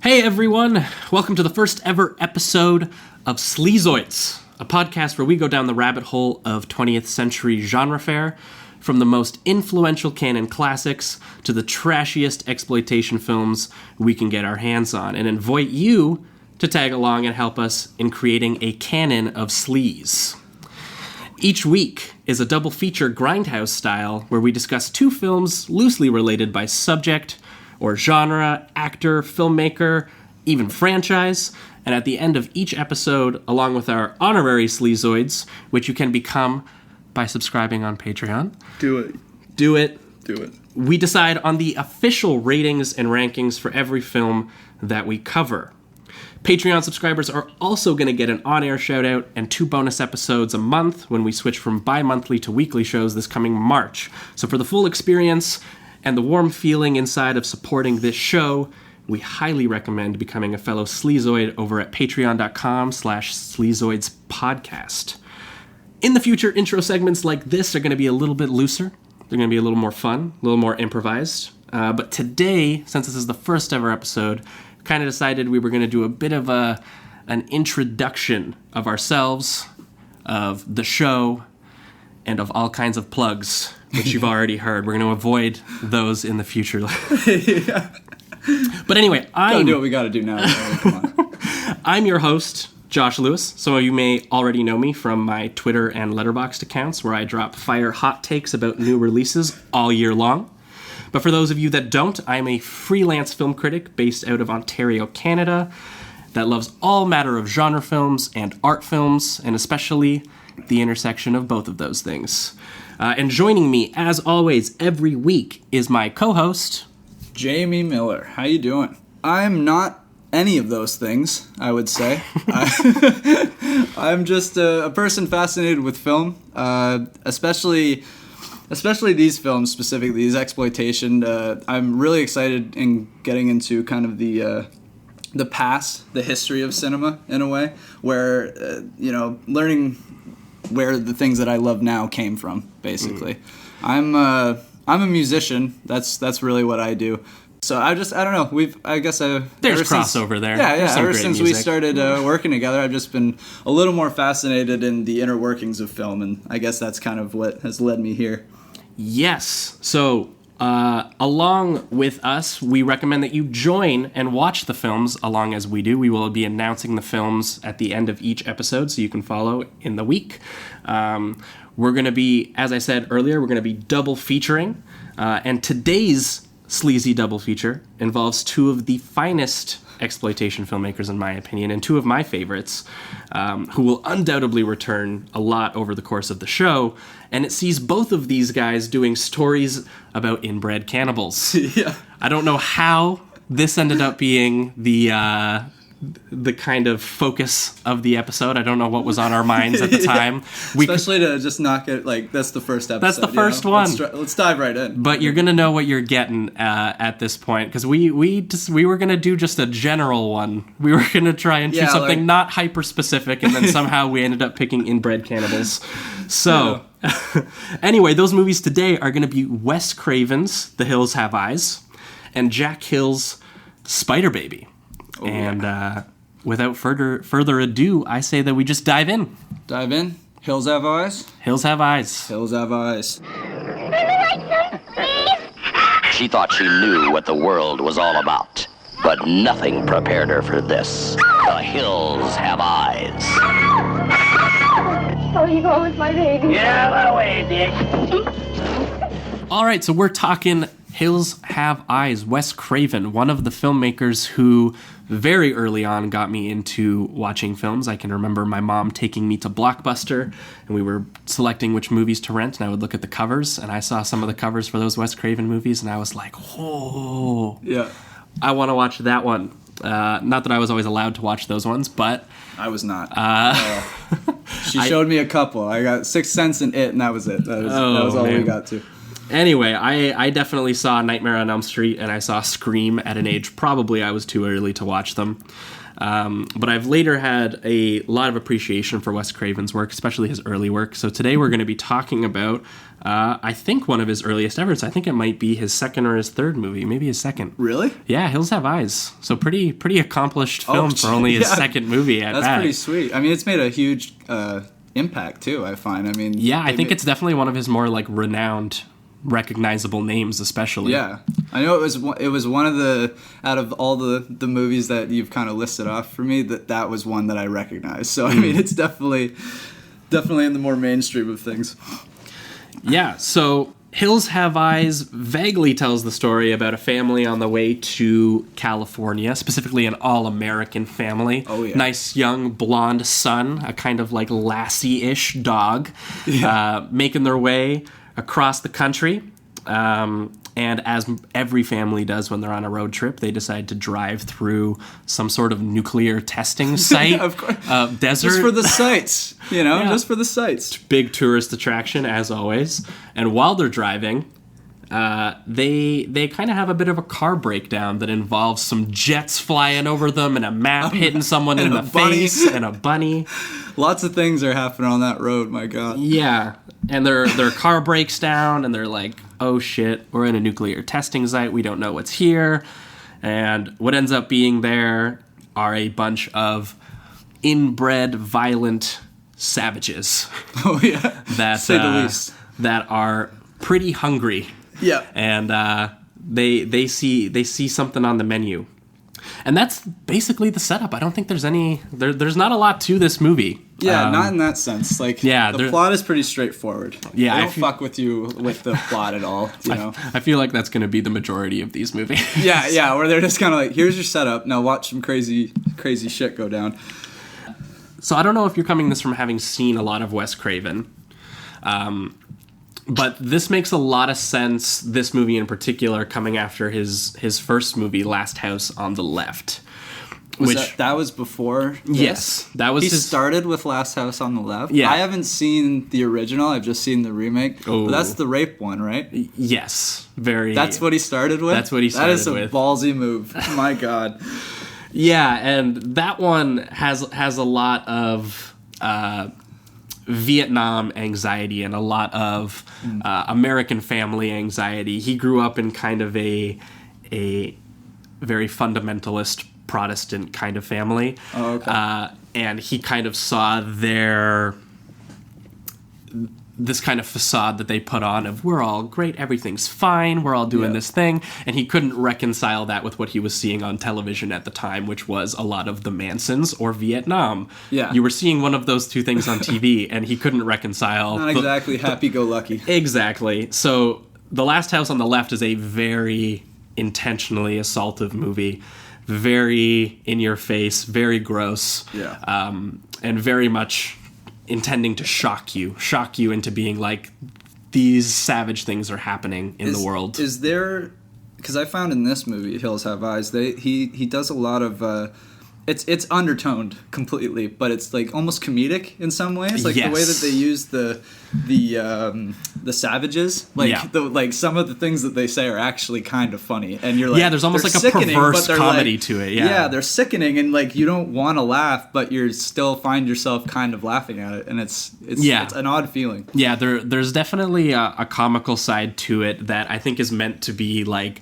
Hey everyone, welcome to the first ever episode of Sleazoids, a podcast where we go down the rabbit hole of 20th century genre fare, from the most influential canon classics to the trashiest exploitation films we can get our hands on, and invite you to tag along and help us in creating a canon of sleaze. Each week is a double feature grindhouse style where we discuss two films loosely related by subject or genre, actor, filmmaker, even franchise, and at the end of each episode, along with our honorary Sleazoids, which you can become by subscribing on Patreon. Do it. Do it. Do it. We decide on the official ratings and rankings for every film that we cover. Patreon subscribers are also going to get an on-air shout-out and 2 bonus episodes a month when we switch from bi-monthly to weekly shows this coming March. So for the full experience and the warm feeling inside of supporting this show, we highly recommend becoming a fellow Sleazoid over at patreon.com/sleazoidspodcast. In the future, intro segments like this are going to be a little bit looser. They're going to be a little more fun, a little more improvised. But today, since this is the first ever episode, we kind of decided we were going to do a bit of an introduction of ourselves, of the show, and of all kinds of plugs, which you've already heard. We're going to avoid those in the future. Yeah. But anyway, Gotta do what we gotta do now. Come on. I'm your host, Josh Lewis. Some of you may already know me from my Twitter and Letterboxd accounts, where I drop fire hot takes about new releases all year long. But for those of you that don't, I'm a freelance film critic based out of Ontario, Canada, that loves all matter of genre films and art films, and especially the intersection of both of those things. And joining me, as always, every week is my co-host, Jamie Miller. How you doing? I'm not any of those things, I would say. I'm just a person fascinated with film, especially these films, specifically these exploitation. I'm really excited in getting into kind of the past, the history of cinema in a way, where learning where the things that I love now came from, basically. I'm a musician. That's really what I do. So I don't know. There's crossover there. Yeah. Ever music. since we started working together, I've just been a little more fascinated in the inner workings of film, and I guess that's kind of what has led me here. Yes. So, along with us, we recommend that you join and watch the films along as we do. We will be announcing the films at the end of each episode, so you can follow in the week. We're going to be, as I said earlier, we're going to be double featuring. And today's sleazy double feature involves two of the finest exploitation filmmakers, in my opinion, and two of my favorites, who will undoubtedly return a lot over the course of the show. And it sees both of these guys doing stories about inbred cannibals. Yeah. I don't know how this ended up being the kind of focus of the episode. I don't know what was on our minds at the time. Especially to just knock it, that's the first episode. That's the first one. Let's dive right in. But you're going to know what you're getting at this point, because we were going to do just a general one. We were going to try and choose something not hyper-specific, and then somehow we ended up picking inbred cannibals. So, anyway, those movies today are going to be Wes Craven's The Hills Have Eyes and Jack Hill's Spider Baby. Oh, and without further ado, I say that we just dive in. Dive in. Hills have eyes. Hills have eyes. Hills have eyes. She thought she knew what the world was all about, but nothing prepared her for this. The hills have eyes. Oh, you go with my baby. Get out of the way, Dick. All right, so we're talking Hills Have Eyes. Wes Craven, one of the filmmakers who very early on got me into watching films. I can remember my mom taking me to Blockbuster, and we were selecting which movies to rent, and I would look at the covers, and I saw some of the covers for those Wes Craven movies, and I was like, whoa. Yeah. I want to watch that one. Not that I was always allowed to watch those ones, but I was not. She showed me a couple. I got Sixth Sense and It, and that was it. That was all we got to. Anyway, I definitely saw Nightmare on Elm Street, and I saw Scream at an age probably I was too early to watch them. But I've later had a lot of appreciation for Wes Craven's work, especially his early work. So today we're going to be talking about, I think, one of his earliest efforts. I think it might be his second or his third movie, maybe his second. Really? Yeah, Hills Have Eyes. So pretty accomplished film for only his second movie at That's that. pretty sweet. I mean, it's made a huge impact, too, I find. I mean... Yeah, I think it's definitely one of his more, like, renowned, recognizable names, especially. Yeah. I know it was one of the... Out of all the movies that you've kind of listed off for me, that was one that I recognized. So, I mean, it's definitely in the more mainstream of things. Yeah, so Hills Have Eyes vaguely tells the story about a family on the way to California, specifically an all-American family. Oh, yeah. Nice young blonde son, a kind of like Lassie-ish dog, making their way across the country. And as every family does when they're on a road trip, they decide to drive through some sort of nuclear testing site. Of course. Desert. Just for the sights, just for the sights. Big tourist attraction, as always. And while they're driving, they kind of have a bit of a car breakdown that involves some jets flying over them and a map hitting someone in the face and a bunny. Lots of things are happening on that road, my God. Yeah, and their car breaks down, and they're like, oh shit, we're in a nuclear testing site, we don't know what's here. And what ends up being there are a bunch of inbred, violent savages. Oh, yeah. That, say the least. That are pretty hungry. Yeah. And they see something on the menu. And that's basically the setup. I don't think there's there's not a lot to this movie. Yeah, not in that sense. Like, the plot is pretty straightforward. Yeah, they don't fuck with you with the plot at all. You know, I feel like that's going to be the majority of these movies. Yeah, where they're just kind of like, here's your setup. Now watch some crazy shit go down. So I don't know if you're coming this from having seen a lot of Wes Craven, but this makes a lot of sense. This movie in particular, coming after his first movie, Last House on the Left. That was before? Yes. That was He started with Last House on the Left? Yeah. I haven't seen the original, I've just seen the remake. Oh. But that's the rape one, right? Yes. Very. That's what he started with? That's what he started with. That is a ballsy move. My God. Yeah, and that one has a lot of Vietnam anxiety and a lot of American family anxiety. He grew up in kind of a very fundamentalist Protestant kind of family. Oh, okay. And he kind of saw this kind of facade that they put on of, we're all great, everything's fine, we're all doing this thing, and he couldn't reconcile that with what he was seeing on television at the time, which was a lot of the Mansons or Vietnam. Yeah. You were seeing one of those two things on TV, and he couldn't reconcile... Not exactly happy-go-lucky. Exactly. So The Last House on the Left is a very intentionally assaultive movie, very in-your-face, very gross, and very much... intending to shock you into being like, these savage things are happening in the world. Is there, because I found in this movie, Hills Have Eyes, he does a lot of, it's undertoned completely, but it's like almost comedic in some ways, like the way that they use the savages, like some of the things that they say are actually kind of funny, and you're like, there's almost like a perverse comedy to it. They're sickening, and like you don't want to laugh, but you still find yourself kind of laughing at it, and it's an odd feeling. Yeah, there's definitely a comical side to it that I think is meant to be like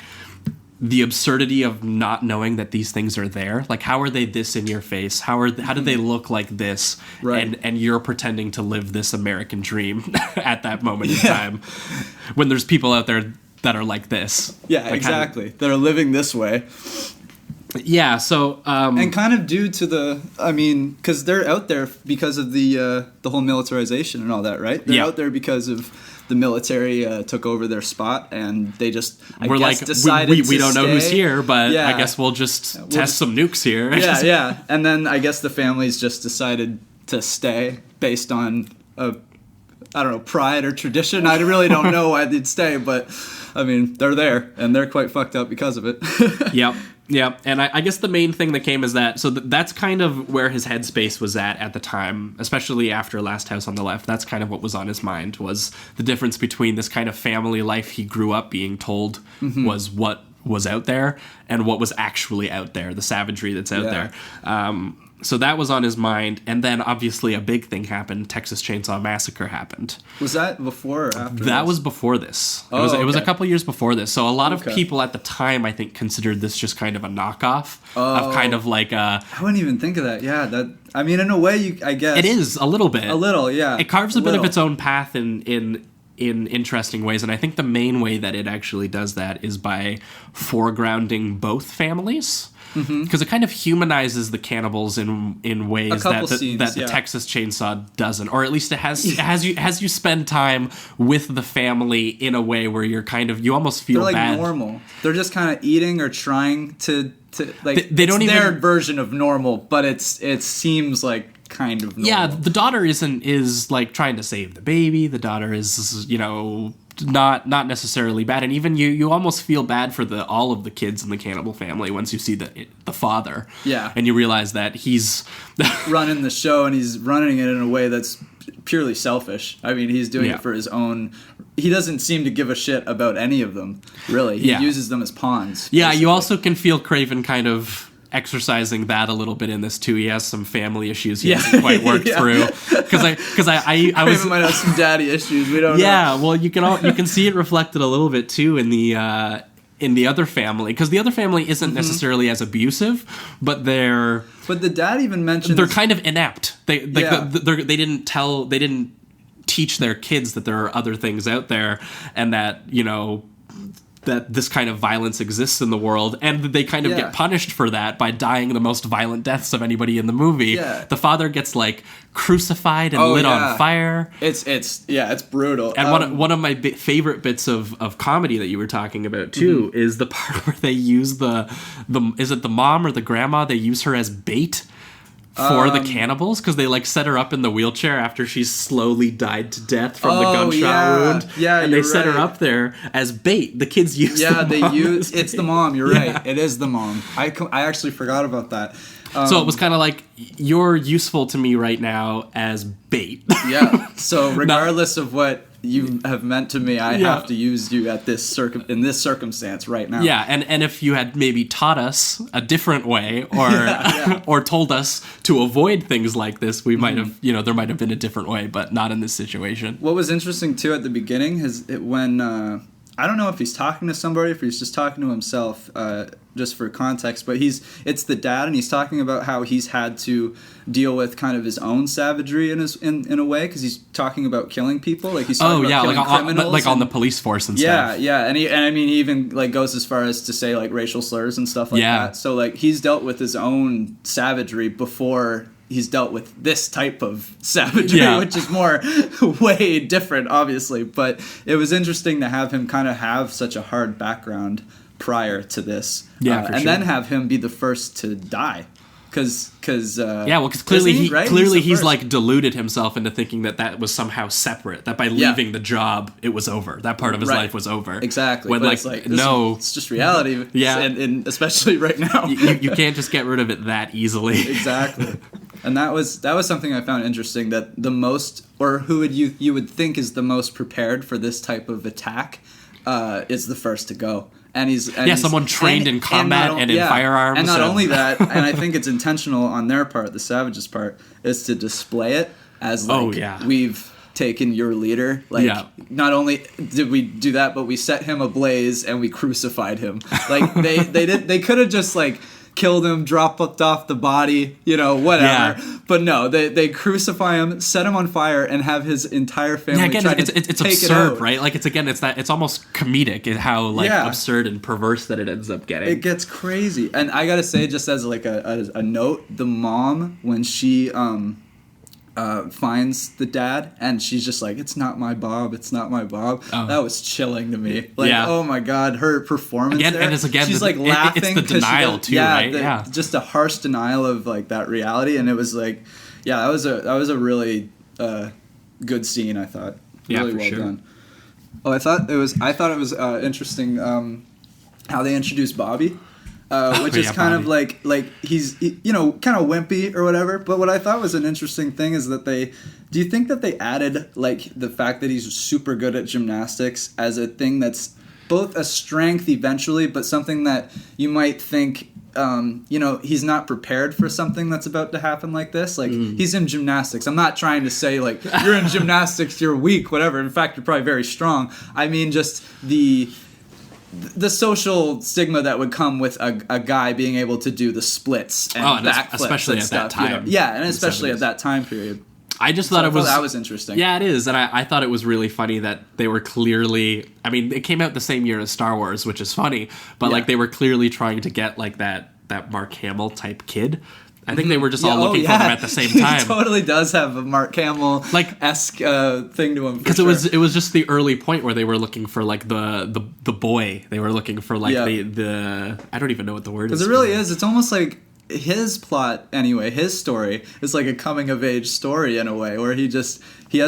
the absurdity of not knowing that these things are there. Like, how are they this in your face? How do they look like this? Right. And you're pretending to live this American dream at that moment in time, when there's people out there that are like this. Yeah, like exactly. That are living this way. Yeah, so... and kind of due to because they're out there because of the whole militarization and all that, right? They're out there because of the military took over their spot, and they just, decided we don't know who's here, but I guess we'll just test some nukes here. Yeah. And then I guess the families just decided to stay based on pride or tradition. I really don't know why they'd stay, but I mean, they're there, and they're quite fucked up because of it. Yep. And I guess the main thing that came is that, so that's kind of where his headspace was at the time, especially after Last House on the Left. That's kind of what was on his mind, was the difference between this kind of family life he grew up being told was what was out there and what was actually out there, the savagery that's out there. So that was on his mind, and then obviously a big thing happened. Texas Chainsaw Massacre happened. Was that before or after? That was before this. It was a couple years before this. So a lot of people at the time, I think, considered this just kind of a knockoff of kind of like a... I wouldn't even think of that. Yeah, that. I mean, in a way, I guess it is a little bit. A little, yeah. It carves a bit of its own path in interesting ways, and I think the main way that it actually does that is by foregrounding both families. Because it kind of humanizes the cannibals in ways that the Texas Chainsaw doesn't, or at least it has you spend time with the family in a way where you almost feel they're like bad. Normal. They're just kind of eating or trying to like they don't it's even their version of normal, but it seems like kind of normal. Yeah, the daughter is like trying to save the baby. The daughter is not necessarily bad, and even you almost feel bad for all of the kids in the cannibal family once you see the father. Yeah, and you realize that he's running the show, and he's running it in a way that's purely selfish. I mean, he's doing it for his own. He doesn't seem to give a shit about any of them, really. He uses them as pawns. Yeah, basically. You also can feel Craven kind of exercising that a little bit in this too. He has some family issues he hasn't quite worked through. Because I was might have some daddy issues. We don't know. Yeah, well, you can see it reflected a little bit too in the other family, because the other family isn't necessarily as abusive, but the dad even mentions they're kind of inept. They didn't teach their kids that there are other things out there, and that that this kind of violence exists in the world, and they kind of get punished for that by dying the most violent deaths of anybody in the movie. Yeah. The father gets like crucified and lit on fire. It's brutal. And one of my favorite bits of comedy that you were talking about too is the part where they use the is it the mom or the grandma? They use her as bait for the cannibals, because they like set her up in the wheelchair after she's slowly died to death from the gunshot wound. Yeah, and they set her up there as bait. The kids use it's the mom. You're right. It is the mom. I actually forgot about that. So it was kind of like, you're useful to me right now as bait. Yeah. So regardless of what you have meant to me, I have to use you at in this circumstance right now. Yeah, and if you had maybe taught us a different way, or or told us to avoid things like this, we might have, there might have been a different way, but not in this situation. What was interesting too at the beginning is when I don't know if he's talking to somebody, if he's just talking to himself, just for context, but it's the dad, and he's talking about how he's had to deal with kind of his own savagery in a way, because he's talking about killing people, like he's talking about killing criminals, on the police force and stuff. Yeah, and he even like goes as far as to say like racial slurs and stuff like that. So like he's dealt with his own savagery before he's dealt with this type of savagery, which is way different, obviously. But it was interesting to have him kind of have such a hard background prior to this, then have him be the first to die, because clearly he's like deluded himself into thinking that was somehow separate, that by leaving the job it was over, that part of his life was over. Exactly. When it's just reality. And especially right now, you can't just get rid of it that easily. Exactly. And that was something I found interesting, that the most, or who you would think is the most prepared for this type of attack, is the first to go. And he's someone trained in combat and in firearms. And not only that, and I think it's intentional on their part, the Savages' part, is to display it as we've taken your leader. Not only did we do that, but we set him ablaze and we crucified him. Like they could have just like killed him, dropped off the body, whatever. Yeah. But no, they crucify him, set him on fire, and have his entire family try to take it's absurd, right? Like it's almost comedic in how absurd and perverse that it ends up getting. It gets crazy. And I gotta say, just as like a note, the mom, when she finds the dad, and she's just like, it's not my Bob, that was chilling to me. Oh my god, her performance she's like laughing, it's the denial too, right? Just a harsh denial of like that reality. And it was like, that was a really good scene, I thought. Really well done. I thought it was interesting how they introduced Bobby. Which is kind of like he's kind of wimpy or whatever. But what I thought was an interesting thing is that do you think that they added like the fact that he's super good at gymnastics as a thing that's both a strength eventually, but something that you might think, he's not prepared for something that's about to happen like this. Like, he's in gymnastics. I'm not trying to say, like, you're in gymnastics, you're weak, whatever. In fact, you're probably very strong. I mean, just the social stigma that would come with a guy being able to do the splits and backflips, especially and at stuff, that time. Yeah, and especially at that time period. I just thought that was interesting. Yeah, it is, and I thought it was really funny that they were clearly. I mean, it came out the same year as Star Wars, which is funny, but like they were clearly trying to get like that Mark Hamill type kid. I think they were just all looking for him at the same time. He totally does have a Mark Hamill esque thing to him. Because it was just the early point where they were looking for like the boy. They were looking for like the I don't even know what the word is. Because it really is. It's almost like his plot anyway. His story is like a coming of age story in a way, where he has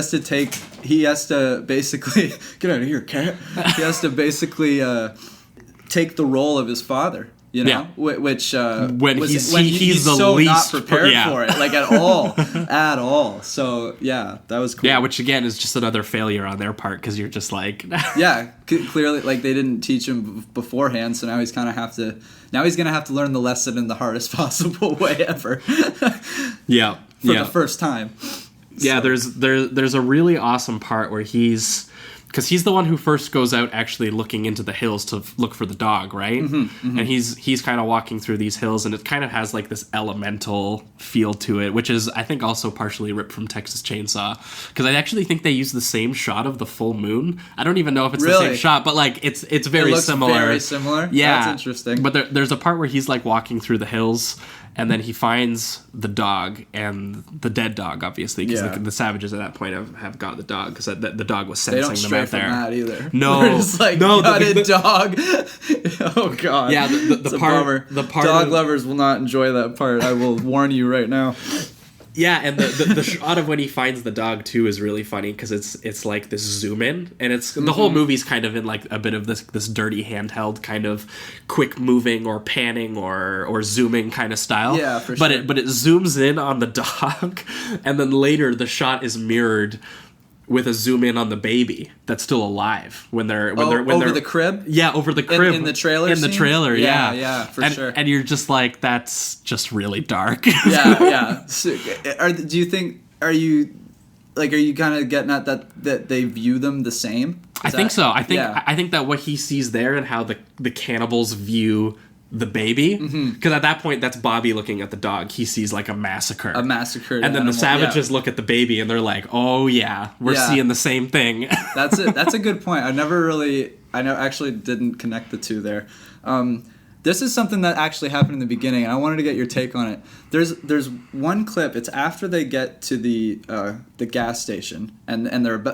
to basically get out of here, cat. He has to basically take the role of his father. You know, which when he's the so least not prepared for it, like at all. So yeah, that was cool. Yeah, which again is just another failure on their part, because you're just like, clearly, like they didn't teach him beforehand, so now he's gonna have to learn the lesson in the hardest possible way ever. For the first time. Yeah, so. there's a really awesome part where because he's the one who first goes out actually looking into the hills to look for the dog, right? And he's kind of walking through these hills, and it kind of has like this elemental feel to it, which is I think also partially ripped from Texas Chainsaw, because I actually think they use the same shot of the full moon. I don't even know if it's the same shot, but like it's very similar. Very similar. Yeah, that's interesting. But there's a part where he's like walking through the hills, and then he finds the dog, and the dead dog, obviously, because the savages at that point have got the dog, because the dog was sensing them out there. They don't stray from that either. No. They're just like, gutted dog. Oh, God. Yeah, the part... Dog lovers will not enjoy that part. I will warn you right now. Yeah, and the shot of when he finds the dog too is really funny, because it's like this zoom in, and it's the whole movie's kind of in like a bit of this dirty handheld kind of quick moving or panning or zooming kind of style. Yeah, for sure. sure. But it zooms in on the dog, and then later the shot is mirrored with a zoom in on the baby that's still alive when they're over the crib. Yeah, over the crib in the trailer. In the trailer, yeah, for sure. And you're just like, that's just really dark. Yeah. So, are you kind of getting at that they view them the same? I think so. I think that what he sees there and how the cannibals view the baby, because at that point that's Bobby looking at the dog. He sees like a massacred and then animal. The savages look at the baby and they're like, oh yeah, we're seeing the same thing. That's a good point. I actually didn't connect the two there. This is something that actually happened in the beginning, and I wanted to get your take on it. There's one clip. It's after they get to the gas station, and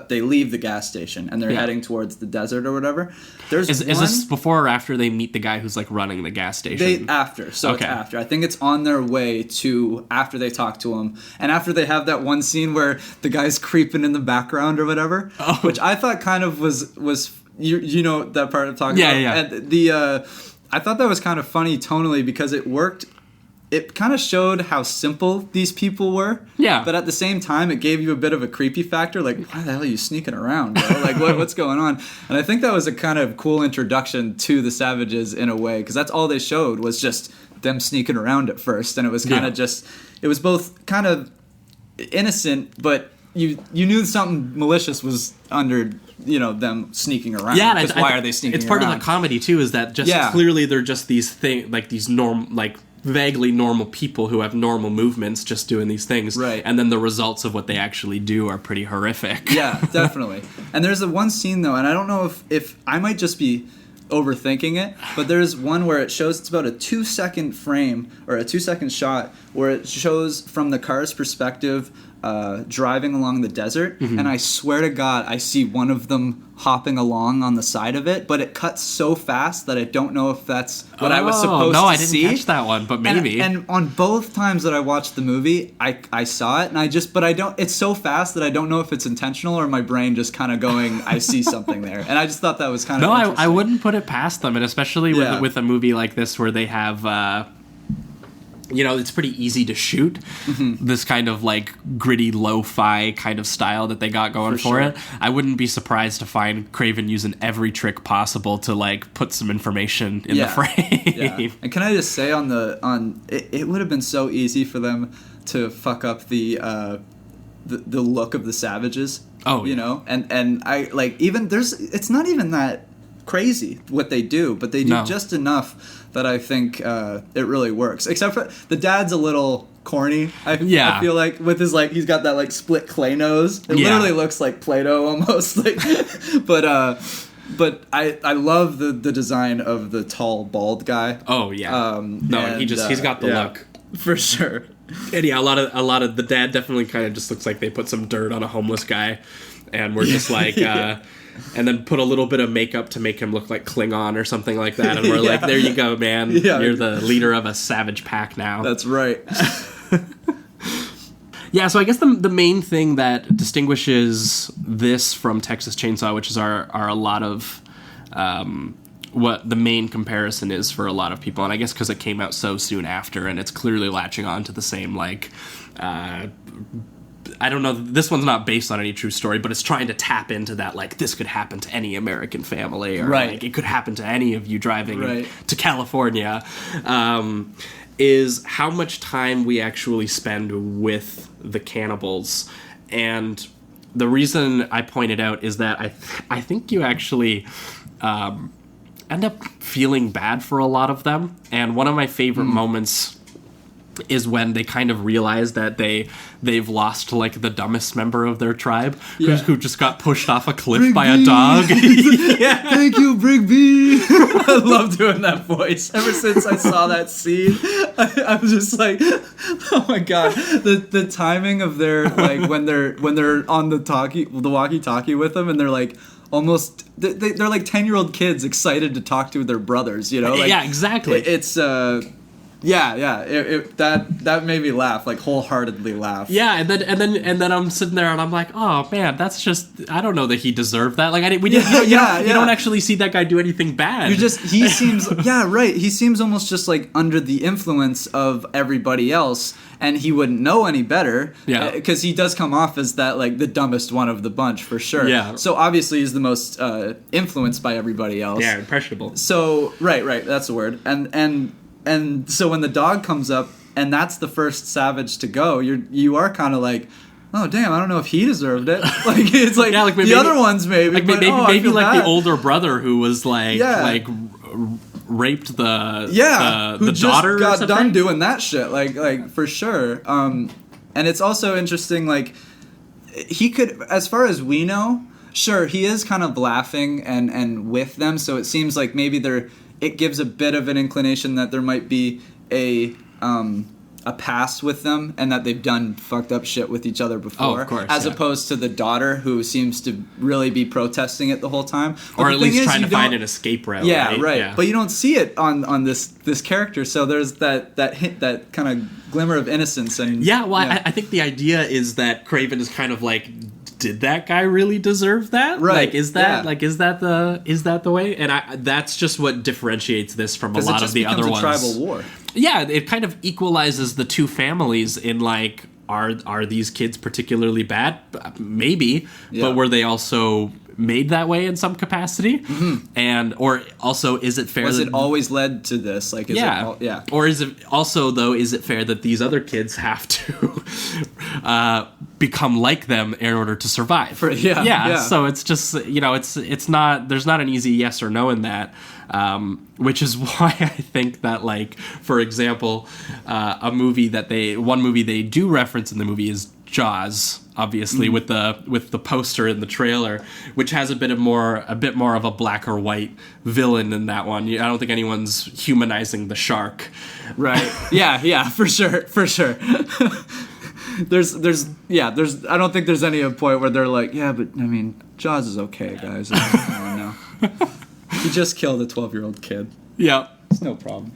they leave the gas station, and they're heading towards the desert or whatever. Is this before or after they meet the guy who's like running the gas station? After. It's after. I think it's on their way to after they talk to him, and after they have that one scene where the guy's creeping in the background or whatever, which I thought kind of was you know that part I'm talking about. Yeah. And I thought that was kind of funny tonally, because it worked. It kind of showed how simple these people were. Yeah. But at the same time, it gave you a bit of a creepy factor. Like, why the hell are you sneaking around, bro? Like, what's going on? And I think that was a kind of cool introduction to the savages in a way, because that's all they showed was just them sneaking around at first. And it was kind of it was both kind of innocent, but you knew something malicious was under, them sneaking around. Yeah, because why are they sneaking around? It's part of the comedy too, is that clearly they're just these vaguely normal people who have normal movements, just doing these things. Right. And then the results of what they actually do are pretty horrific. Yeah, definitely. And there's one scene though, and I don't know if I might just be overthinking it, but there's one where it's about a 2-second frame or a 2-second shot where it shows from the car's perspective driving along the desert, and I swear to God I see one of them hopping along on the side of it, but it cuts so fast that I don't know if that's what I was supposed to see. No, I didn't catch that one, but maybe. And on both times that I watched the movie, I saw it, and it's so fast that I don't know if it's intentional or my brain just kind of going, I see something there. And I just thought that was kind of interesting. I wouldn't put it past them, and especially with a movie like this where they have it's pretty easy to shoot this kind of like gritty lo-fi kind of style that they got going for it. I wouldn't be surprised to find Craven using every trick possible to like put some information in the frame. Yeah. And can I just say it would have been so easy for them to fuck up the look of the savages. Oh, you know, and I like even it's not even that crazy what they do, but they do just enough that I think it really works. Except for the dad's a little corny. I feel like with his like he's got that like split clay nose. It literally looks like Play-Doh almost. Like, but I love the design of the tall bald guy. Oh yeah. He's got the look for sure. And yeah, a lot of the dad definitely kind of just looks like they put some dirt on a homeless guy, and we're just like. And then put a little bit of makeup to make him look like Klingon or something like that. And we're like, there you go, man. Yeah. You're the leader of a savage pack now. That's right. Yeah, so I guess the main thing that distinguishes this from Texas Chainsaw, which is are a lot of what the main comparison is for a lot of people. And I guess because it came out so soon after, and it's clearly latching on to the same, like... I don't know, this one's not based on any true story, but it's trying to tap into that, like, this could happen to any American family, or like, it could happen to any of you driving to California, is how much time we actually spend with the cannibals. And the reason I pointed out is that I think you actually end up feeling bad for a lot of them. And one of my favorite moments is when they kind of realize that they've lost like the dumbest member of their tribe who just got pushed off a cliff by a dog. Thank you, Brigby. I love doing that voice. Ever since I saw that scene, I was just like, oh my god, the timing of their like when they're on the walkie-talkie with them, and they're like almost they're like 10-year-old kids excited to talk to their brothers, you know? Like, yeah, exactly. It's that made me laugh, like wholeheartedly laugh. Yeah, and then I'm sitting there and I'm like, oh man, that's just, I don't know that he deserved that. Like you don't actually see that guy do anything bad. He seems he seems almost just like under the influence of everybody else, and he wouldn't know any better. Yeah, because he does come off as that like the dumbest one of the bunch for sure. Yeah. So obviously he's the most influenced by everybody else. Yeah, impressionable. So right, that's the word. And so when the dog comes up and that's the first savage to go, you are kind of like, oh damn, I don't know if he deserved it. Like it's like, like maybe, the other ones maybe, like maybe like the older brother who was like raped the who the daughter just got done doing that shit, like for sure. And it's also interesting, like he could, as far as we know, sure he is kind of laughing and with them, so it seems like maybe it gives a bit of an inclination that there might be a past with them, and that they've done fucked up shit with each other before. Oh, of course, as opposed to the daughter, who seems to really be protesting it the whole time, or at least trying to find an escape route. Yeah, right. Yeah. But you don't see it on this character, so there's that hint, that kind of glimmer of innocence. And I think the idea is that Craven is kind of like, did that guy really deserve that? Right. Like, is that the way? And that's just what differentiates this from a lot of the other ones. Tribal war. Yeah, it kind of equalizes the two families in like, are these kids particularly bad? Maybe, but were they also made that way in some capacity? Mm-hmm. And or also, is it fair? Was it always led to this? Like, or is it also though? Is it fair that these other kids have to become like them in order to survive? So it's just, it's not, there's not an easy yes or no in that. Which is why I think that, like, for example, one movie they do reference in the movie is Jaws, obviously, with the poster in the trailer, which has a bit more of a black or white villain in that one. I don't think anyone's humanizing the shark. Right. Yeah, for sure. There's I don't think there's any point where they're like, yeah, but I mean, Jaws is okay, guys. I don't know. He just killed a 12-year-old kid. Yeah. It's no problem.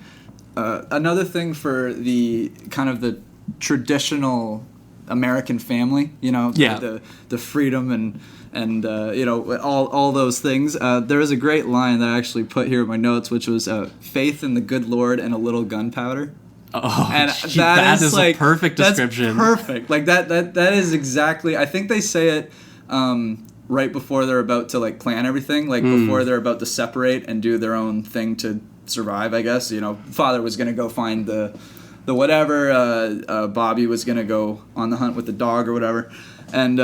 Another thing for the kind of the traditional American family, the freedom and all those things. There is a great line that I actually put here in my notes, which was faith in the good Lord and a little gunpowder. Oh, and that is like, a perfect description. That's perfect. Like that is exactly. I think they say it right before they're about to like plan everything. Like before they're about to separate and do their own thing to survive. I guess father was gonna go find the whatever. Bobby was gonna go on the hunt with the dog or whatever. And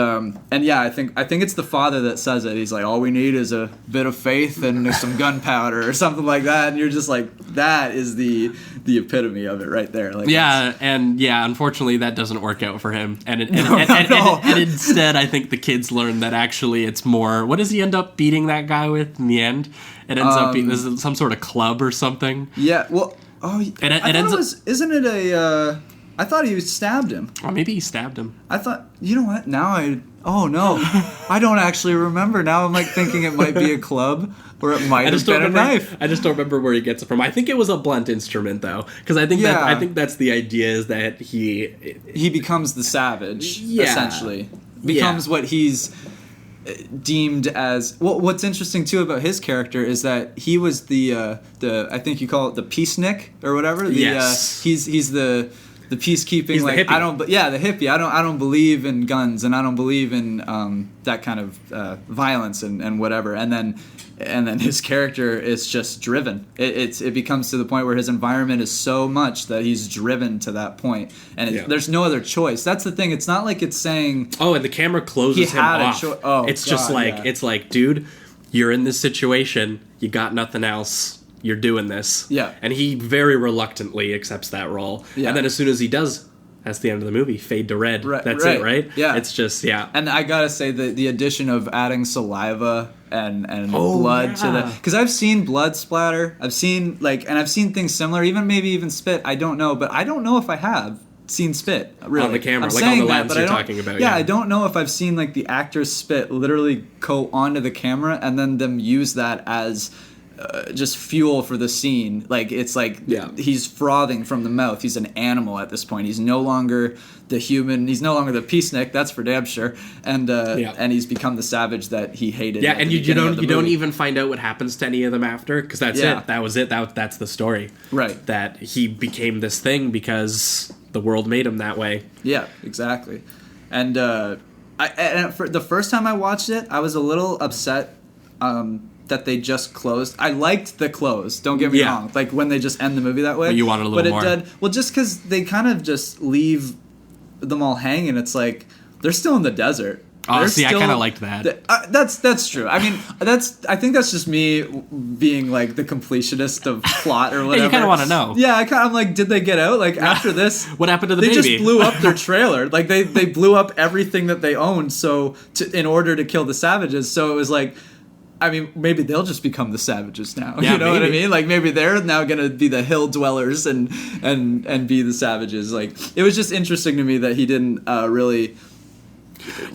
yeah, I think it's the father that says it. He's like, all we need is a bit of faith and some gunpowder or something like that. And you're just like, that is the epitome of it right there. Like, unfortunately that doesn't work out for him. And instead, I think the kids learn that actually it's more. What does he end up beating that guy with in the end? It ends up being some sort of club or something. Yeah. Well. Oh. Isn't it a? I thought he stabbed him. Or maybe he stabbed him. I thought, you know what? Oh no, I don't actually remember. Now I'm like thinking it might be a club or it might have been a knife. I just don't remember where he gets it from. I think it was a blunt instrument though, because I think that's the idea is that he becomes the savage essentially. Becomes what he's deemed as. Well, what's interesting too about his character is that he was the I think you call it the peacenik or whatever. He's the peacekeeping. He's like the hippie. The hippie. I don't believe in guns and I don't believe in that kind of violence and whatever. And then his character is just driven. It becomes to the point where his environment is so much that he's driven to that point, and there's no other choice. That's the thing. It's not like it's saying. Oh, and the camera closes him off. It's just like it's like, dude, you're in this situation. You got nothing else. You're doing this. Yeah. And he very reluctantly accepts that role. Yeah. And then as soon as he does, that's the end of the movie. Fade to red. That's it, right? Yeah. It's just, And I gotta say the addition of adding saliva and blood to the, because I've seen blood splatter. I've seen things similar, even spit. I don't know, but I don't know if I have seen spit really on the camera, I'm like on the that, lens you're talking about. Yeah, I don't know if I've seen like the actor's spit literally go onto the camera and then them use that as just fuel for the scene. Like it's like he's frothing from the mouth. He's an animal at this point. He's no longer the human. He's no longer the peacenik. That's for damn sure. And he's become the savage that he hated. Yeah, and you don't even find out what happens to any of them after, because that's it. That was it. That's the story. Right. That he became this thing because the world made him that way. Yeah, exactly. And for the first time I watched it, I was a little upset. That they just closed. I liked the close. Don't get me wrong. Like when they just end the movie that way. But you wanted a little more. But it did. Well, just because they kind of just leave them all hanging. It's like they're still in the desert. Oh, see, I kind of liked that. That's true. I mean, I think that's just me being like the completionist of plot or whatever. Yeah, you kind of want to know. Yeah, I'm like, did they get out? Like after this, what happened to the baby? They just blew up their trailer. Like they blew up everything that they owned. In order to kill the savages. So it was like. I mean, maybe they'll just become the savages now. Yeah, you know what I mean? Like maybe they're now gonna be the hill dwellers and be the savages. Like it was just interesting to me that he didn't really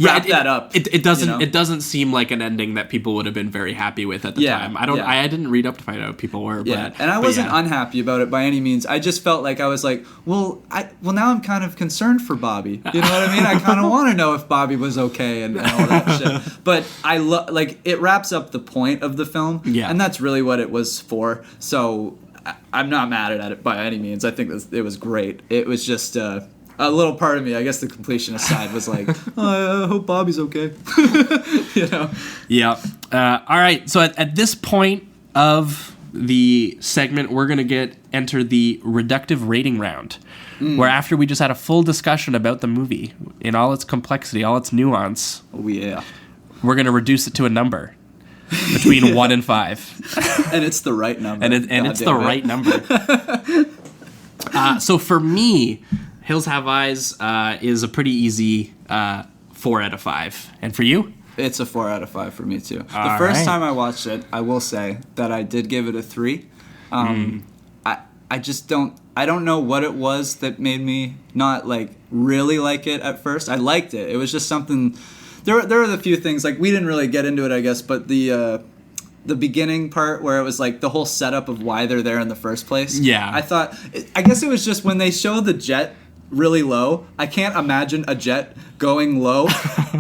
wrap that up. It doesn't seem like an ending that people would have been very happy with at the time. I didn't read up to find out if people were. Yeah, and I wasn't unhappy about it by any means. I just felt like I was like, well now I'm kind of concerned for Bobby. You know what I mean? I kind of want to know if Bobby was okay and all that shit. But I like it wraps up the point of the film. Yeah, and that's really what it was for. So I'm not mad at it by any means. I think it was great. It was just. A little part of me, I guess the completionist side was like, I hope Bobby's okay. You know? Yeah. All right. So at this point of the segment, we're going to enter the reductive rating round, where after we just had a full discussion about the movie in all its complexity, all its nuance. Oh, yeah. We're going to reduce it to a number between 1 and 5. And it's the right number. And it's the right number. So for me... Hills Have Eyes is a pretty easy 4 out of 5. And for you? It's a 4 out of 5 for me, too. The first time I watched it, I will say that I did give it a 3. I just don't know what it was that made me not, like, really like it at first. I liked it. It was just something... There are a few things, like, we didn't really get into it, I guess, but the beginning part where it was, like, the whole setup of why they're there in the first place. Yeah. I guess it was just when they show the jet... really low. I can't imagine a jet going low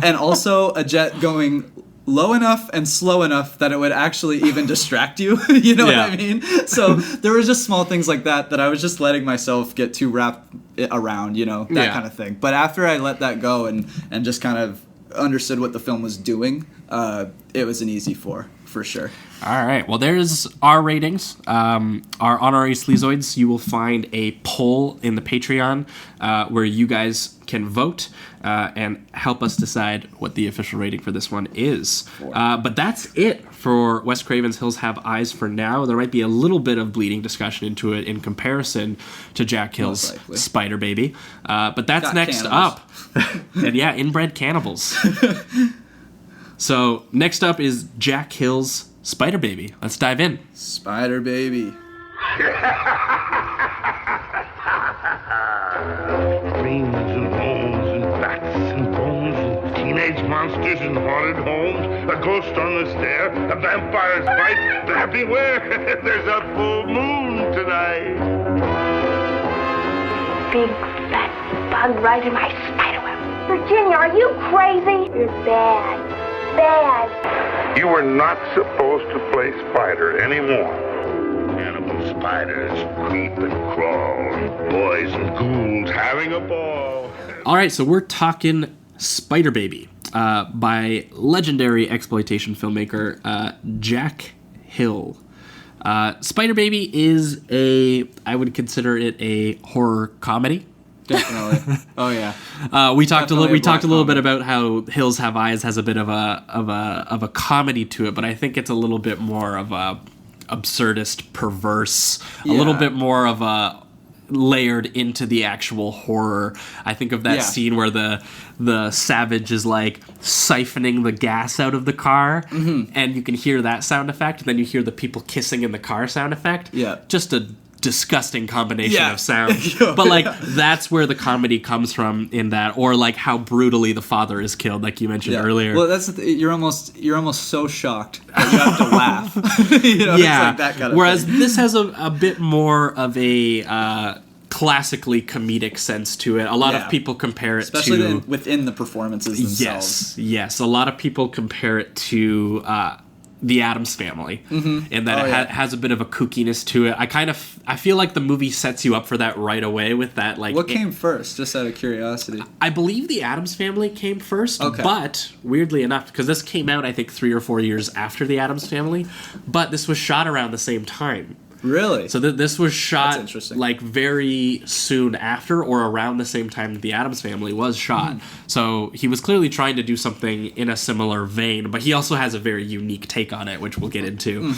and also a jet going low enough and slow enough that it would actually even distract you. You know what I mean? So there were just small things like that I was just letting myself get too wrapped around, that kind of thing. But after I let that go and just kind of understood what the film was doing, it was an easy for sure. All right. Well, there's our ratings. Our honorary Sleazoids. You will find a poll in the Patreon where you guys can vote and help us decide what the official rating for this one is. But that's it for Wes Craven's Hills Have Eyes for now. There might be a little bit of bleeding discussion into it in comparison to Jack Hill's Spider Baby. But that's next up. And yeah, inbred cannibals. So next up is Jack Hill's Spider Baby. Let's dive in. Spider Baby. Dreams and bones and bats and bones and teenage monsters in haunted homes, a ghost on the stair, a vampire's bite. But beware, there's a full moon tonight. Big fat bug right in my spider web. Virginia, are you crazy? You're bad. Bad. You were not supposed to play spider anymore. Animal spiders creep and crawl, boys and ghouls having a ball. All right, so we're talking Spider Baby by legendary exploitation filmmaker Jack Hill. Spider Baby is I would consider it a horror comedy. Definitely. Oh yeah. We talked a little bit about how Hills Have Eyes has a bit of a comedy to it, but I think it's a little bit more of a absurdist, perverse, a little bit more of a layered into the actual horror. I think of that scene where the savage is like siphoning the gas out of the car, and you can hear that sound effect, and then you hear the people kissing in the car sound effect. Yeah. Just a disgusting combination of sounds. But like that's where the comedy comes from in that, or like how brutally the father is killed, like you mentioned earlier. Well, that's you're almost so shocked that you have to laugh. It's like that kind of Whereas thing. this has a bit more of a classically comedic sense to it. A lot of people compare it especially to within the performances themselves. Yes. A lot of people compare it to The Addams Family, and that it has a bit of a kookiness to it. I feel like the movie sets you up for that right away with that. Like, what came first? Just out of curiosity. I believe The Addams Family came first, Okay. but weirdly enough, because this came out I think 3 or 4 years after The Addams Family, but this was shot around the same time. Really? So this was That's shot interesting. like very soon after or around the same time that The Addams Family was shot. So he was clearly trying to do something in a similar vein, but he also has a very unique take on it, which we'll get into.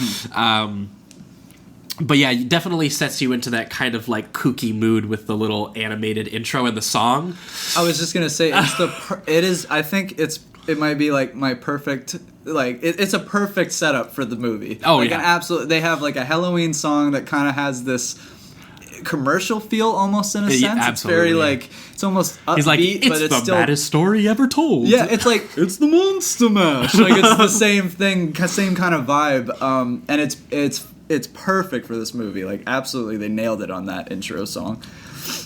But yeah, it definitely sets you into that kind of like kooky mood with the little animated intro and the song. I was just gonna say it is. I think it might be like my perfect. Like it's a perfect setup for the movie. Oh like yeah, an absolute. They have like a Halloween song that kind of has this commercial feel almost in a sense. Yeah, it's very absolutely. like it's almost upbeat, he's like, it's but it's the still maddest story ever told. Yeah, it's like it's the Monster Mash. Like it's the same thing, same kind of vibe. And it's perfect for this movie. Like absolutely, they nailed it on that intro song.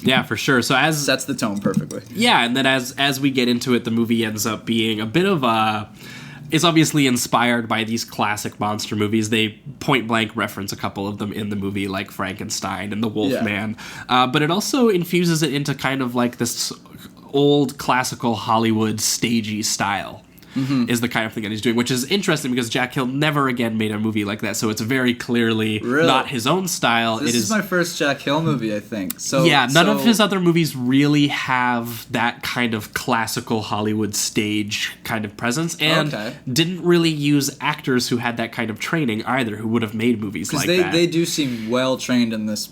Yeah, for sure. So Sets the tone perfectly. Yeah, and then as we get into it, the movie ends up being a bit of a. It's obviously inspired by these classic monster movies. They point blank reference a couple of them in the movie, like Frankenstein and the Wolfman. But it also infuses it into kind of like this old classical Hollywood stagey style. Is the kind of thing that he's doing, which is interesting because Jack Hill never again made a movie like that, so it's very clearly not his own style. This is my first Jack Hill movie, I think. So yeah, none of his other movies really have that kind of classical Hollywood stage kind of presence, and didn't really use actors who had that kind of training either, who would have made movies like that. They do seem well trained in this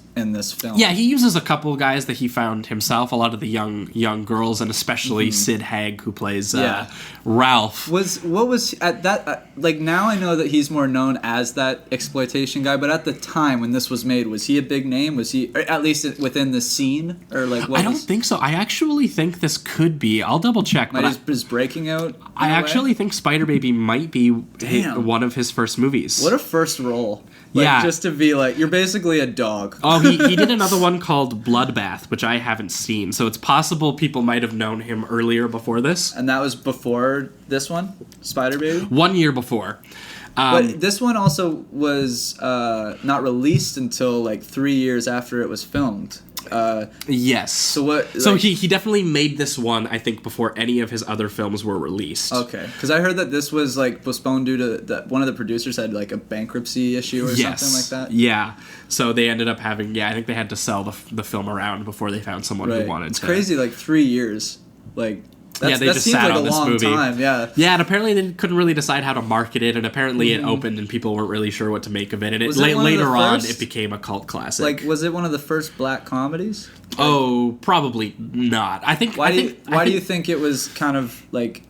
film. Yeah, he uses a couple guys that he found himself, a lot of the young girls, and especially Sid Haig, who plays Ralph. What was at that like now I know that he's more known as that exploitation guy, but at the time when this was made, was he a big name? Was he, or at least within the scene, or like what? I don't think so. I actually think this could be. I'll double check. But is breaking out. I actually think Spider Baby might be one of his first movies. What a first role! Like, just to be like, you're basically a dog. Oh, he did another one called Bloodbath, which I haven't seen. So it's possible people might have known him earlier before this. And that was before this this one, Spider Baby? 1 year before. But this one also was not released until like 3 years after it was filmed. Yes. So what? So he definitely made this one, I think, before any of his other films were released. Okay, because I heard that this was like postponed due to that one of the producers had like a bankruptcy issue or something like that. Yeah. So they ended up having, I think they had to sell the film around before they found someone who wanted it's to. Crazy, like 3 years, like. They that just seems sat like on a this long movie. time. Yeah, and apparently they couldn't really decide how to market it, and apparently it opened and people weren't really sure what to make of it. And later on, it became a cult classic. Like, was it one of the first black comedies? Oh, probably not. I think. Why do you think it was kind of like?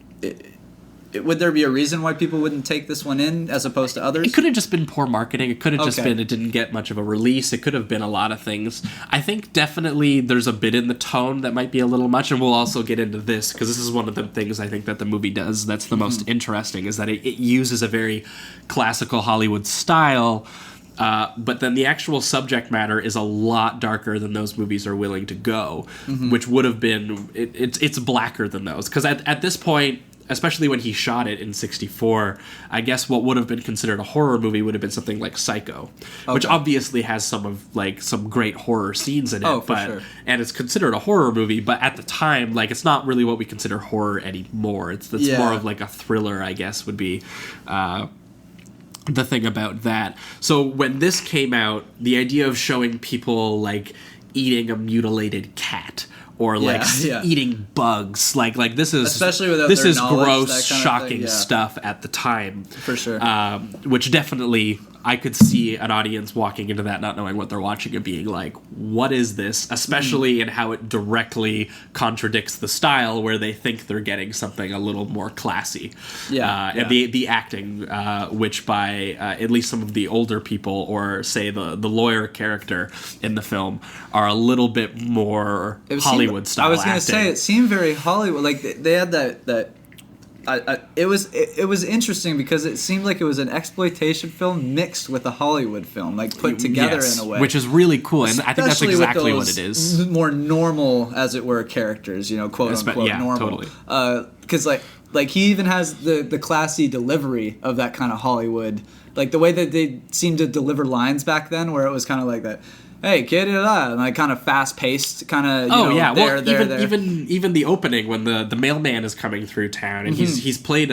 Would there be a reason why people wouldn't take this one in as opposed to others? It could have just been poor marketing. It could have just been it didn't get much of a release. It could have been a lot of things. I think definitely there's a bit in the tone that might be a little much, and we'll also get into this because this is one of the things I think that the movie does that's the most interesting, is that it uses a very classical Hollywood style, but then the actual subject matter is a lot darker than those movies are willing to go, which would have been... It's blacker than those, because at this point... Especially when he shot it in 1964, I guess what would have been considered a horror movie would have been something like Psycho, which obviously has some great horror scenes in it. And it's considered a horror movie, but at the time, like, it's not really what we consider horror anymore. It's more of like a thriller, I guess, would be the thing about that. So when this came out, the idea of showing people like eating a mutilated cat, or like eating bugs, like this is especially without this their is knowledge, gross, that kind shocking stuff at the time, for sure. Which definitely I could see an audience walking into that not knowing what they're watching and being like, "What is this?" Especially in how it directly contradicts the style, where they think they're getting something a little more classy. And the acting, which by at least some of the older people, or say the lawyer character in the film, are a little bit more Hollywood style. I was going to acting. say it seemed very Hollywood. Like they had that. It was interesting because it seemed like it was an exploitation film mixed with a Hollywood film, like put together in a way, which is really cool, and I think that's exactly what it is. More normal, as it were, characters, quote unquote normal. Totally. Because like he even has the classy delivery of that kind of Hollywood, like the way that they seemed to deliver lines back then, where it was kind of like that. Hey, kid, and like kind of fast paced, kind of. Even the opening when the mailman is coming through town, and he's played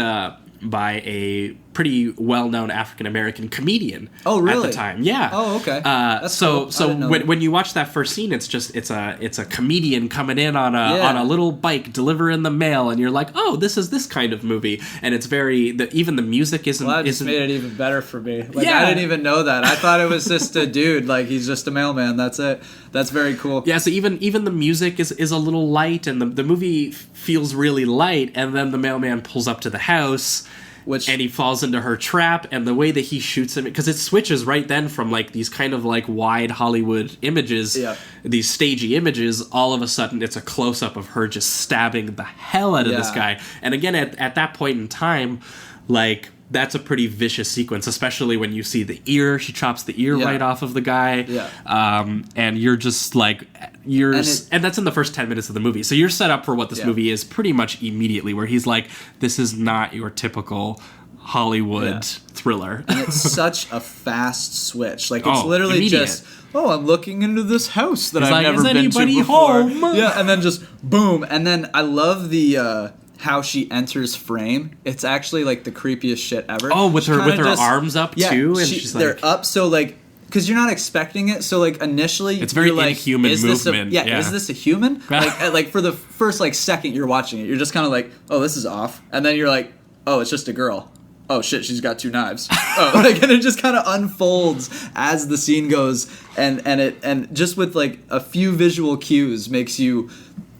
by a pretty well known African American comedian. Oh, really? At the time, yeah. Oh, okay. That's cool. So when you watch that first scene, it's a comedian coming in on a little bike delivering the mail, and you're like, oh, this is this kind of movie, and it's even the music isn't. Well, that just made it even better for me. Like, I didn't even know that. I thought it was just a dude, like he's just a mailman. That's it. That's very cool. Yeah. So even the music is a little light, and the movie feels really light, and then the mailman pulls up to the house. And he falls into her trap, and the way that he shoots him, because it switches right then from like these kind of like wide Hollywood images, these stagey images, all of a sudden it's a close-up of her just stabbing the hell out of this guy. And again, at that point in time, like, that's a pretty vicious sequence, especially when you see the ear. She chops the ear right off of the guy. And you're just like, and that's in the first 10 minutes of the movie. So you're set up for what this movie is pretty much immediately, where he's like, this is not your typical Hollywood thriller. And it's such a fast switch. Like, it's literally immediate. Just, I'm looking into this house that I've never been to before. Home? Yeah, and then just boom. And then I love the... how she enters frame. It's actually like the creepiest shit ever. Oh, with her arms up too, and she's like, they're up, so like, because you're not expecting it. So like initially, it's very like, inhuman movement. Is this a human? like for the first like second you're watching it, you're just kind of like, oh, this is off, and then you're like, oh, it's just a girl. Oh shit, she's got 2 knives. And it just kind of unfolds as the scene goes, and just with like a few visual cues makes you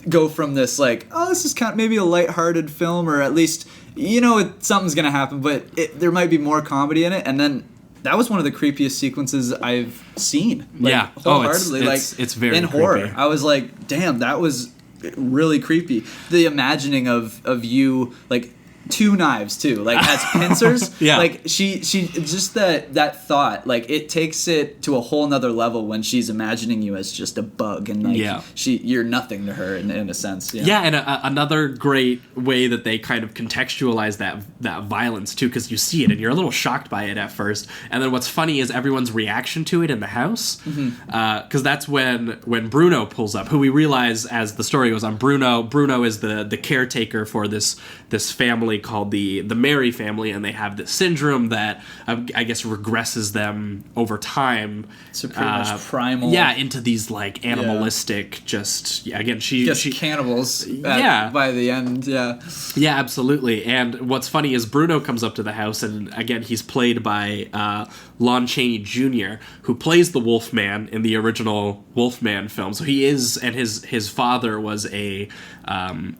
go from this like, oh, this is kind of maybe a lighthearted film, or at least something's gonna happen, but there might be more comedy in it. And then that was one of the creepiest sequences I've seen. Like, wholeheartedly, it's very in creepy. Horror. I was like, damn, that was really creepy. The imagining of you like two knives too, like as pincers. Yeah. Like she just that thought, like it takes it to a whole nother level when she's imagining you as just a bug, and like you're nothing to her in a sense. Yeah, and another great way that they kind of contextualize that violence too, because you see it and you're a little shocked by it at first, and then what's funny is everyone's reaction to it in the house, because that's when Bruno pulls up, who we realize as the story goes on, Bruno is the caretaker for this family called the Mary family, and they have this syndrome that I guess regresses them over time. So pretty much primal. Yeah, into these like animalistic, she cannibals. By the end, yeah. Yeah, absolutely. And what's funny is Bruno comes up to the house, and again he's played by Lon Chaney Jr., who plays the Wolfman in the original Wolfman film. So he is, and his father was a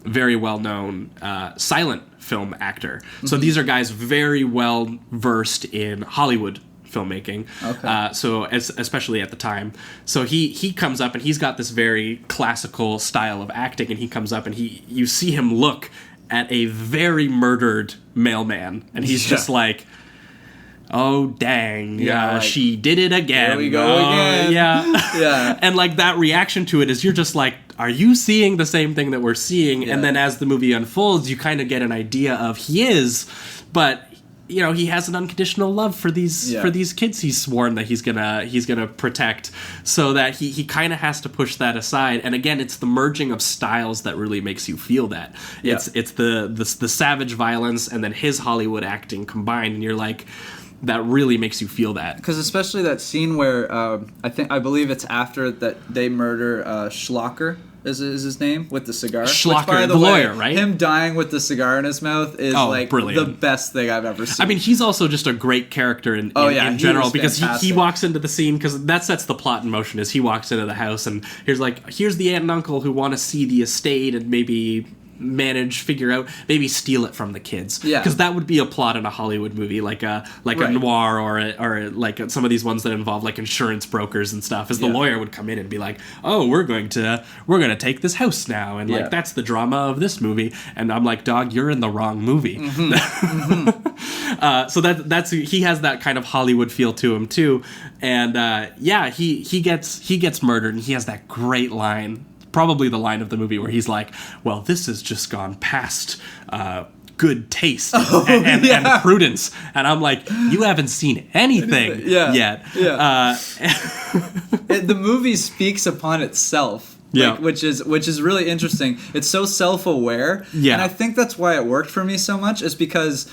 very well known silent film actor. So these are guys very well versed in Hollywood filmmaking. Okay. So especially at the time. So he comes up and he's got this very classical style of acting, and he comes up and you see him look at a very murdered mailman, and he's just like, oh dang, like, she did it again. Here we go again. Yeah. And like that reaction to it is you're just like, are you seeing the same thing that we're seeing? Yeah. And then as the movie unfolds, you kind of get an idea of he is, but you know, he has an unconditional love for these kids he's sworn that he's gonna protect, so that he kind of has to push that aside. And again, it's the merging of styles that really makes you feel that. It's the savage violence and then his Hollywood acting combined, and you're like, that really makes you feel that. Because especially that scene where I believe it's after that they murder Schlocker is his name, with the cigar. Schlocker, by the lawyer, right? Him dying with the cigar in his mouth is brilliant. The best thing I've ever seen. I mean, he's also just a great character in general, because he walks into the scene, because that sets the plot in motion. As he walks into the house and here's the aunt and uncle who want to see the estate and maybe figure out, maybe steal it from the kids. Yeah. Because that would be a plot in a Hollywood movie, like a noir or like some of these ones that involve like insurance brokers and stuff. As the lawyer would come in and be like, "Oh, we're going to take this house now," and like that's the drama of this movie. And I'm like, "Dog, you're in the wrong movie." So that's he has that kind of Hollywood feel to him too. And he gets murdered, and he has that great line. Probably the line of the movie where he's like, well, this has just gone past good taste and prudence. And I'm like, you haven't seen anything yet. Yeah. The movie speaks upon itself. Which is really interesting. It's so self-aware. Yeah. And I think that's why it worked for me so much, is because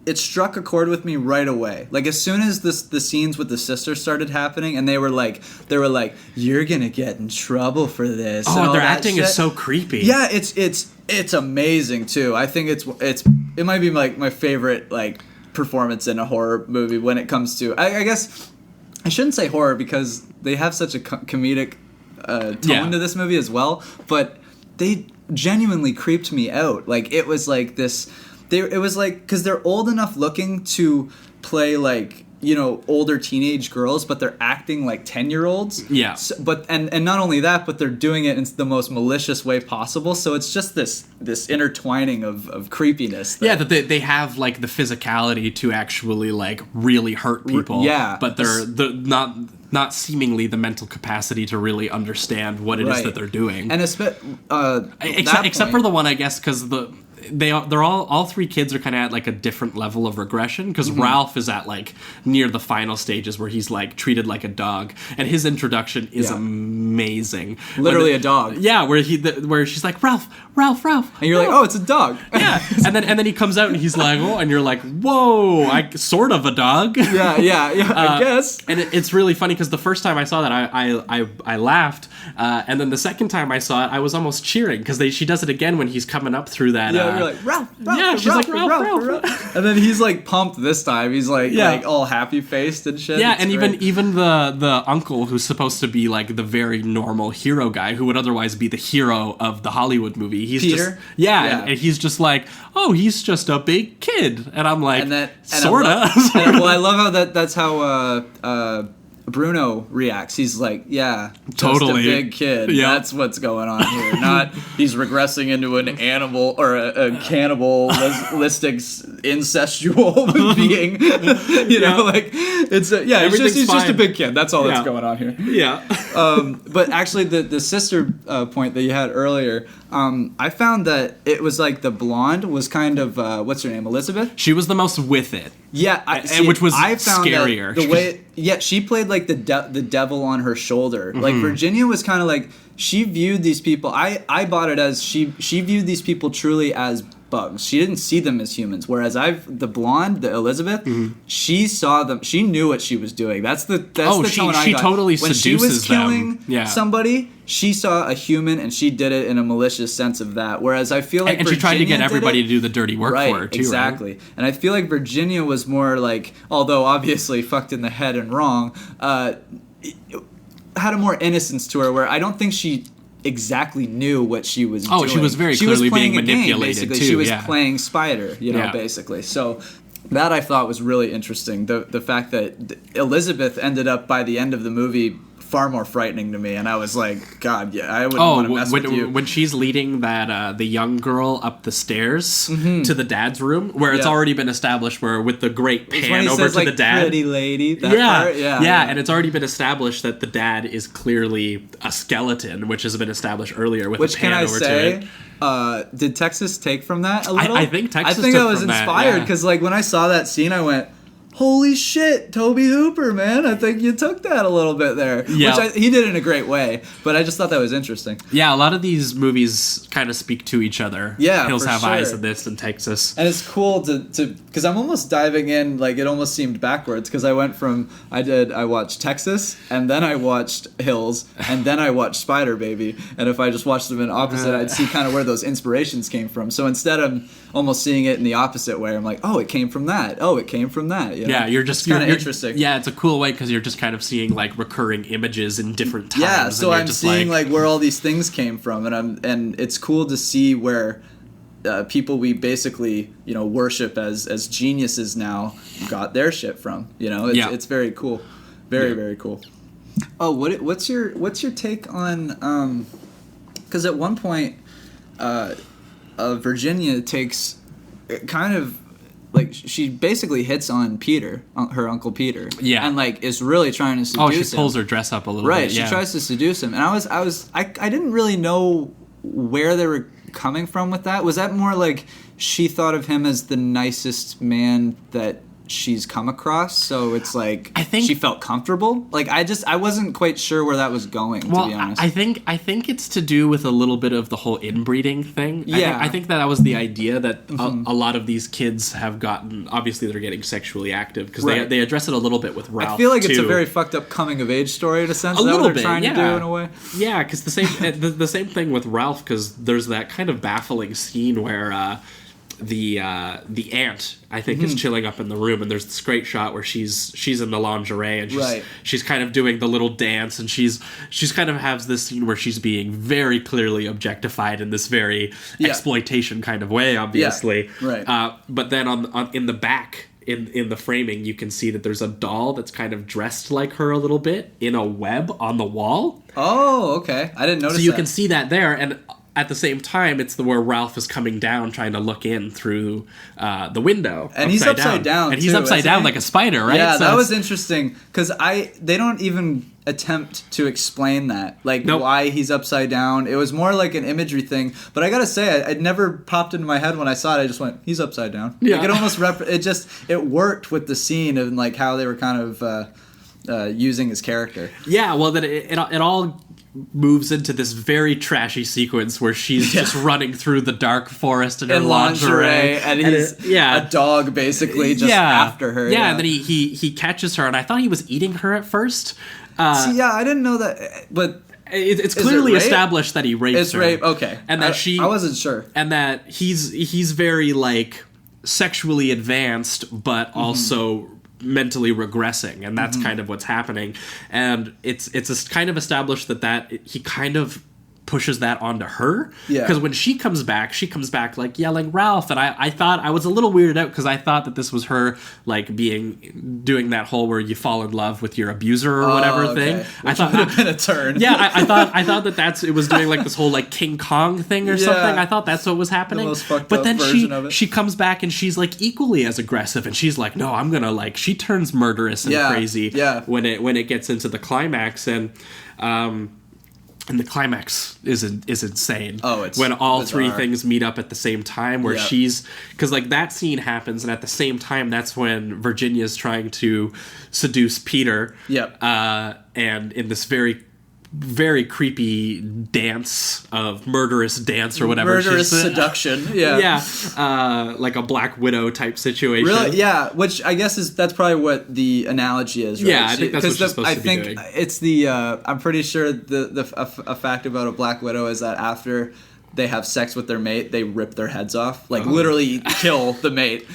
it struck a chord with me right away. Like as soon as the scenes with the sister started happening, and they were like, "You're gonna get in trouble for this." Oh, their acting is so creepy. Yeah, it's amazing too. I think it might be like my favorite like performance in a horror movie when it comes to. I guess I shouldn't say horror, because they have such a comedic tone to this movie as well. But they genuinely creeped me out. Like it was like this. It was like, because they're old enough looking to play like, you know, older teenage girls, but they're acting like 10-year-olds. Yeah. So, but and not only that, but they're doing it in the most malicious way possible. So it's just this intertwining of creepiness. That they have like the physicality to actually like really hurt people. Yeah. But they're not seemingly the mental capacity to really understand what it is that they're doing. And except for the one, I guess, because they're all three kids are kind of at like a different level of regression, because Ralph is at like near the final stages where he's like treated like a dog, and his introduction is amazing. Literally a dog. Yeah, where she's like, Ralph, and you're like, oh, it's a dog. Yeah, and then he comes out and he's like, oh, and you're like, whoa, sort of a dog. Yeah, I guess. And it's really funny, because the first time I saw that I laughed, and then the second time I saw it I was almost cheering, because she does it again when he's coming up through that. Yeah, you're like, Ralph. Yeah, she's like, Ralph. And then he's like pumped this time. He's like all happy faced and shit. Yeah, it's and great. even the uncle, who's supposed to be like the very normal hero guy, who would otherwise be the hero of the Hollywood movie. He's Peter? And he's just like, oh, he's just a big kid. And I'm like, sorta. Well, I love how that's how Bruno reacts. He's like, yeah, just Totally. a big kid. Yeah. That's what's going on here. Not he's regressing into an animal or a cannibalistic incestual being. You know, like it's he's just a big kid. That's all that's going on here. Yeah. But actually, the sister point that you had earlier, I found that it was like the blonde was kind of what's her name, Elizabeth? She was the most with it. Yeah, which was I found scarier. The way, she played like the devil on her shoulder. Like Virginia was kind of like she viewed these people. I bought it as she viewed these people truly as bugs. She didn't see them as humans. Whereas the blonde, the Elizabeth, she saw them. She knew what she was doing. That's the tone I she got. totally when she seduces was killing them. somebody. She saw a human and she did it in a malicious sense of that. Whereas I feel like and she tried to get everybody to do the dirty work for her too. Exactly. Right? And I feel like Virginia was more like, although obviously fucked in the head and wrong, had a more innocence to her where I don't think she exactly knew what she was doing. She was very clearly being manipulated basically. too. She was playing Spider, basically. So that I thought was really interesting. The fact that Elizabeth ended up by the end of the movie far more frightening to me, and I was like, God, I wouldn't want to mess with you. When she's leading that the young girl up the stairs to the dad's room, where it's already been established, where with the great pan over says, to like, the dad, pretty lady, that part? and it's already been established that the dad is clearly a skeleton, which has been established earlier with the pan over to it. Did Texas take from that a little? I think Texas. I think took I was from inspired because, like, when I saw that scene, I went, holy shit, Toby Hooper, man. I think you took that a little bit there. Yeah. Which he did in a great way, but I just thought that was interesting. Yeah, a lot of these movies kind of speak to each other. Yeah, Hills for Have sure. Eyes in this and Texas. And it's cool to because I'm almost diving in, like, it almost seemed backwards because I went from, I watched Texas, and then I watched Hills, and then I watched Spider Baby, and if I just watched them in opposite, I'd see kind of where those inspirations came from. So instead of almost seeing it in the opposite way, I'm like, oh, it came from that. Oh, it came from that. You know? Yeah, you're just kind of interesting. Yeah, it's a cool way because you're just kind of seeing like recurring images in different times. Yeah, so I'm just seeing like where all these things came from, and it's cool to see where people we basically worship as geniuses now got their shit from. It's very cool, very cool. Oh, what's your take on? Because at one point, Virginia takes kind of. Like, she basically hits on Peter, her Uncle Peter. Yeah. And, like, is really trying to seduce him. Oh, she pulls her dress up a little bit. Right, she tries to seduce him. And I didn't really know where they were coming from with that. Was that more like she thought of him as the nicest man that she's come across, so it's like I think she felt comfortable? Like, I wasn't quite sure where that was going, to be honest. I think it's to do with a little bit of the whole inbreeding thing. Yeah. I think that was the idea that a lot of these kids have gotten. Obviously, they're getting sexually active because they address it a little bit with Ralph. I feel like it's a too. very fucked up coming of age story in a sense. A little they're bit, trying to do in a way. Yeah, because the same thing with Ralph, because there's that kind of baffling scene where the aunt, I think, is chilling up in the room, and there's this great shot where she's in the lingerie and she's kind of doing the little dance, and she's kind of has this scene where she's being very clearly objectified in this very exploitation kind of way, obviously. Yeah. Right. But then on in the back. In the framing, you can see that there's a doll that's kind of dressed like her a little bit in a web on the wall. Oh, okay. I didn't notice that. So you can see that there, and at the same time, it's where Ralph is coming down, trying to look in through the window. And he's upside down, and he's too, upside down like a spider, right? Yeah, So that was interesting, because they don't even attempt to explain that, like why he's upside down. It was more like an imagery thing, but I gotta say, it never popped into my head when I saw it. I just went, he's upside down. Yeah. Like, it almost it worked with the scene and like how they were kind of using his character. Yeah, well, then it all moves into this very trashy sequence where she's just running through the dark forest in her lingerie, and he's a dog basically just after her. Yeah, and then he catches her, and I thought he was eating her at first. I didn't know that, but it's clearly established that he rapes her. It's rape, okay. And that I wasn't sure. And that he's very like sexually advanced, but also mentally regressing, and that's kind of what's happening. And it's kind of established that he kind of pushes that onto her. Yeah. Because when she comes back like yelling Ralph, and I thought I was a little weirded out because I thought that this was her like doing that whole where you fall in love with your abuser or whatever thing. Which I thought would have been a turn. Yeah, I thought that it was doing like this whole like King Kong thing or something. I thought that's what was happening. The most fucked but up then version of it. she comes back and she's like equally as aggressive, and she's like, no, I'm gonna like, she turns murderous and crazy when it gets into the climax, and the climax is insane. Oh, it's when all bizarre. three things meet up at the same time, where she's, because like that scene happens, and at the same time that's when Virginia's trying to seduce Peter. And in this very, very creepy murderous dance or whatever. Murderous seduction. Like a Black Widow type situation. Really? Yeah, which I guess that's probably what the analogy is, right? Yeah, I think that's what she's supposed to be doing. I think it's the, I'm pretty sure a fact about a Black Widow is that after they have sex with their mate, they rip their heads off, like literally kill the mate.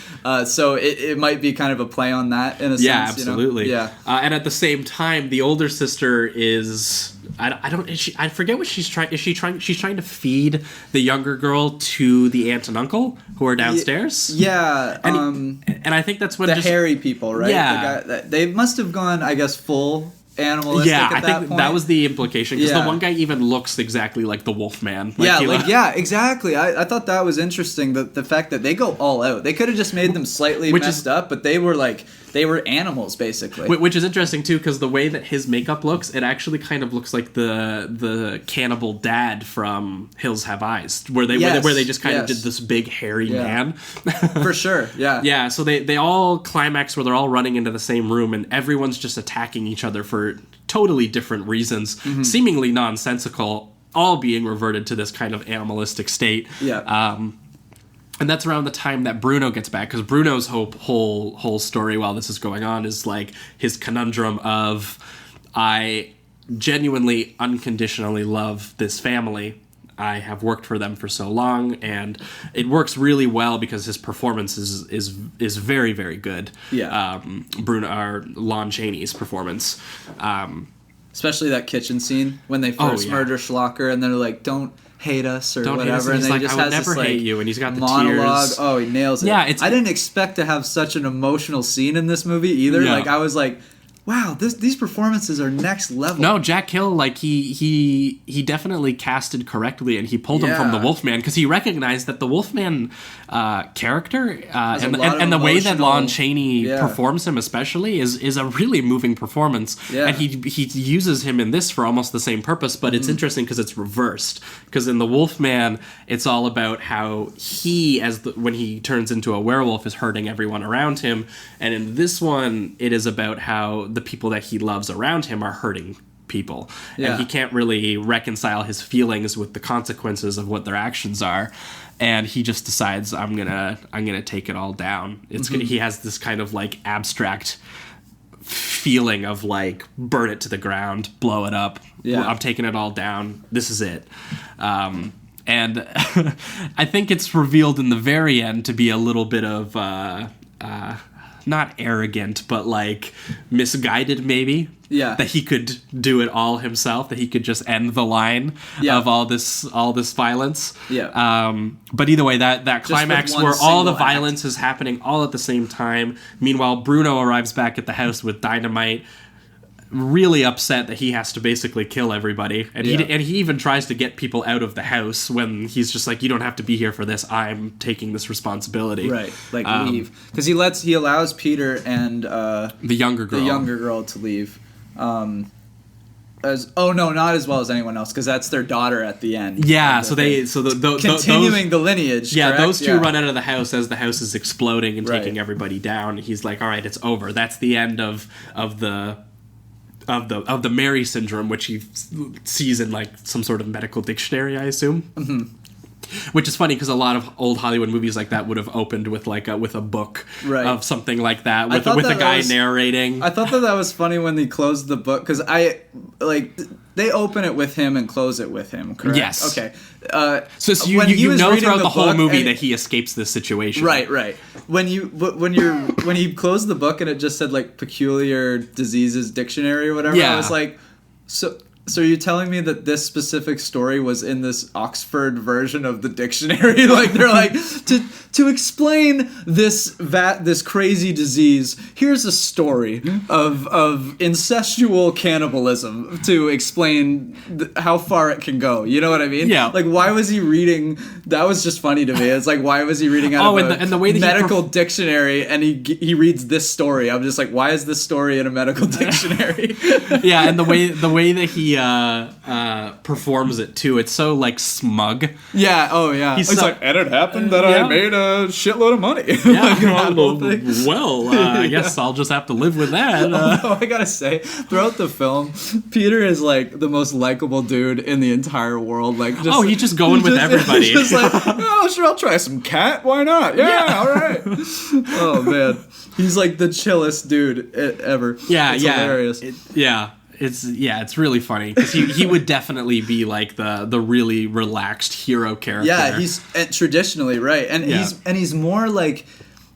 So it might be kind of a play on that in a sense. Yeah, absolutely. You know? And at the same time, the older sister is, I forget what she's trying. She's trying to feed the younger girl to the aunt and uncle who are downstairs. Yeah. And I think that's when the hairy people, right? Yeah. They must have gone, I guess, full animalistic at that think point. that was the implication, because the one guy even looks exactly like the Wolfman. Exactly. I thought that was interesting, the fact that they go all out. They could have just made them slightly messed up, but they were animals basically. Which is interesting too, because the way that his makeup looks, it actually kind of looks like the cannibal dad from Hills Have Eyes, where they just kind of did this big hairy man. For sure. Yeah. Yeah. So they all climax where they're all running into the same room, and everyone's just attacking each other for totally different reasons, seemingly nonsensical, all being reverted to this kind of animalistic state. Yeah. And that's around the time that Bruno gets back, because Bruno's whole story while this is going on is like his conundrum of, I genuinely, unconditionally love this family. I have worked for them for so long, and it works really well because his performance is very, very good. Yeah. Lon Chaney's performance. Especially that kitchen scene when they first murder Schlocker, and they're like, "Don't hate us" or Don't whatever, and then like, he just I would has never this hate you, and he's got the monologue. tears. Oh, he nails it. Yeah, I didn't expect to have such an emotional scene in this movie either. Yeah. Like I was like, wow, these performances are next level. No, Jack Hill, like he definitely casted correctly, and he pulled him from the Wolfman, because he recognized that the Wolfman character and the way that Lon Chaney performs him especially is a really moving performance. Yeah. And he uses him in this for almost the same purpose, but it's interesting because it's reversed. Because in the Wolfman, it's all about how he, when he turns into a werewolf, is hurting everyone around him, and in this one, it is about how the people that he loves around him are hurting people, and he can't really reconcile his feelings with the consequences of what their actions are, and he just decides, I'm gonna take it all down. He has this kind of like abstract feeling of like, burn it to the ground, blow it up. I'm taking it all down. This is it. And I think it's revealed in the very end to be a little bit of not arrogant, but like misguided maybe. Yeah. That he could do it all himself, that he could just end the line of all this violence. Yeah. But either way, that climax where all the violence is happening all at the same time. Meanwhile, Bruno arrives back at the house with dynamite, really upset that he has to basically kill everybody, and he even tries to get people out of the house when he's just like, you don't have to be here for this, I'm taking this responsibility, right? Like leave, because he allows Peter and the younger girl to leave, not as well as anyone else, because that's their daughter at the end. Continuing the lineage. Correct? Those two run out of the house as the house is exploding and taking everybody down. He's like, all right, it's over. That's the end of the Mary syndrome, which he sees in like some sort of medical dictionary, I assume. Mm-hmm. Which is funny because a lot of old Hollywood movies like that would have opened with a book of something like that with a guy narrating. I thought that was funny when they closed the book, because they open it with him and close it with him, correct? Yes. Okay. So you know throughout the whole movie that he escapes this situation. Right. When he closed the book and it just said like peculiar diseases dictionary or whatever, I was like, so So are you telling me that this specific story was in this Oxford version of the dictionary? Like they're like, to explain this crazy disease, here's a story of incestual cannibalism to explain how far it can go. You know what I mean? Yeah. Like, why was he reading? That was just funny to me. It's like, why was he reading out of the way that medical dictionary, and he reads this story? I'm just like, why is this story in a medical dictionary? Yeah, and the way that he performs it too, it's so like smug. Yeah. Oh yeah. He's He's so- like, and it happened that yeah. I made a shitload of money. Yeah, Like, that whole thing. I guess I'll just have to live with that. Although I gotta say, throughout the film, Peter is like the most likable dude in the entire world. Like, he's just going with everybody. Just like, oh, sure, I'll try some cat. Why not? Yeah. All right. Oh man, he's like the chillest dude ever. Yeah, it's yeah, hilarious. It's really funny because he would definitely be like the really relaxed hero character. Yeah, he's traditionally right, and he's more like.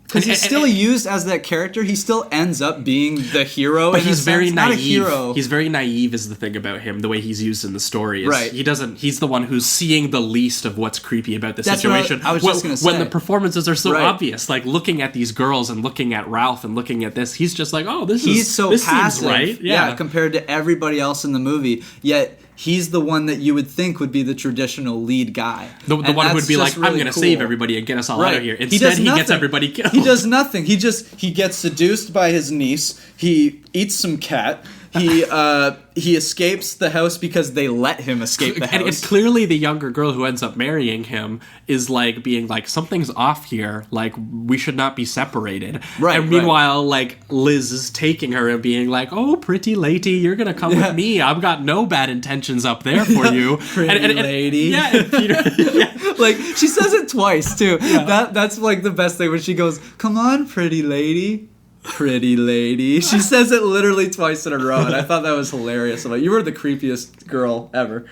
Because he's still used as that character, he still ends up being the hero. But he's very naive. Not a hero. He's very naive is the thing about him. The way he's used in the story is right. He's the one who's seeing the least of what's creepy about the That's situation. what I was just gonna say. When the performances are so Right. obvious, like looking at these girls and looking at Ralph and looking at this, he's just like, oh, this passive, seems right. Yeah, compared to everybody else in the movie. Yet he's the one that you would think would be the traditional lead guy. The one who would be like, really I'm going to cool. save everybody and get us all out of here. He Instead, does he gets nothing. everybody killed. He does nothing. He gets seduced by his niece. He eats some cat. He escapes the house because they let him escape the house. And clearly the younger girl who ends up marrying him is like being like, something's off here. Like, we should not be separated. Right, and meanwhile, like, Liz is taking her and being like, oh, pretty lady, you're going to come with me. I've got no bad intentions up there for you. Pretty lady. Yeah, and Peter... yeah. Like, she says it twice, too. Yeah. That's, like, the best thing when she goes, come on, pretty lady. Pretty lady. She says it literally twice in a row, and I thought that was hilarious. I'm like, you were the creepiest girl ever.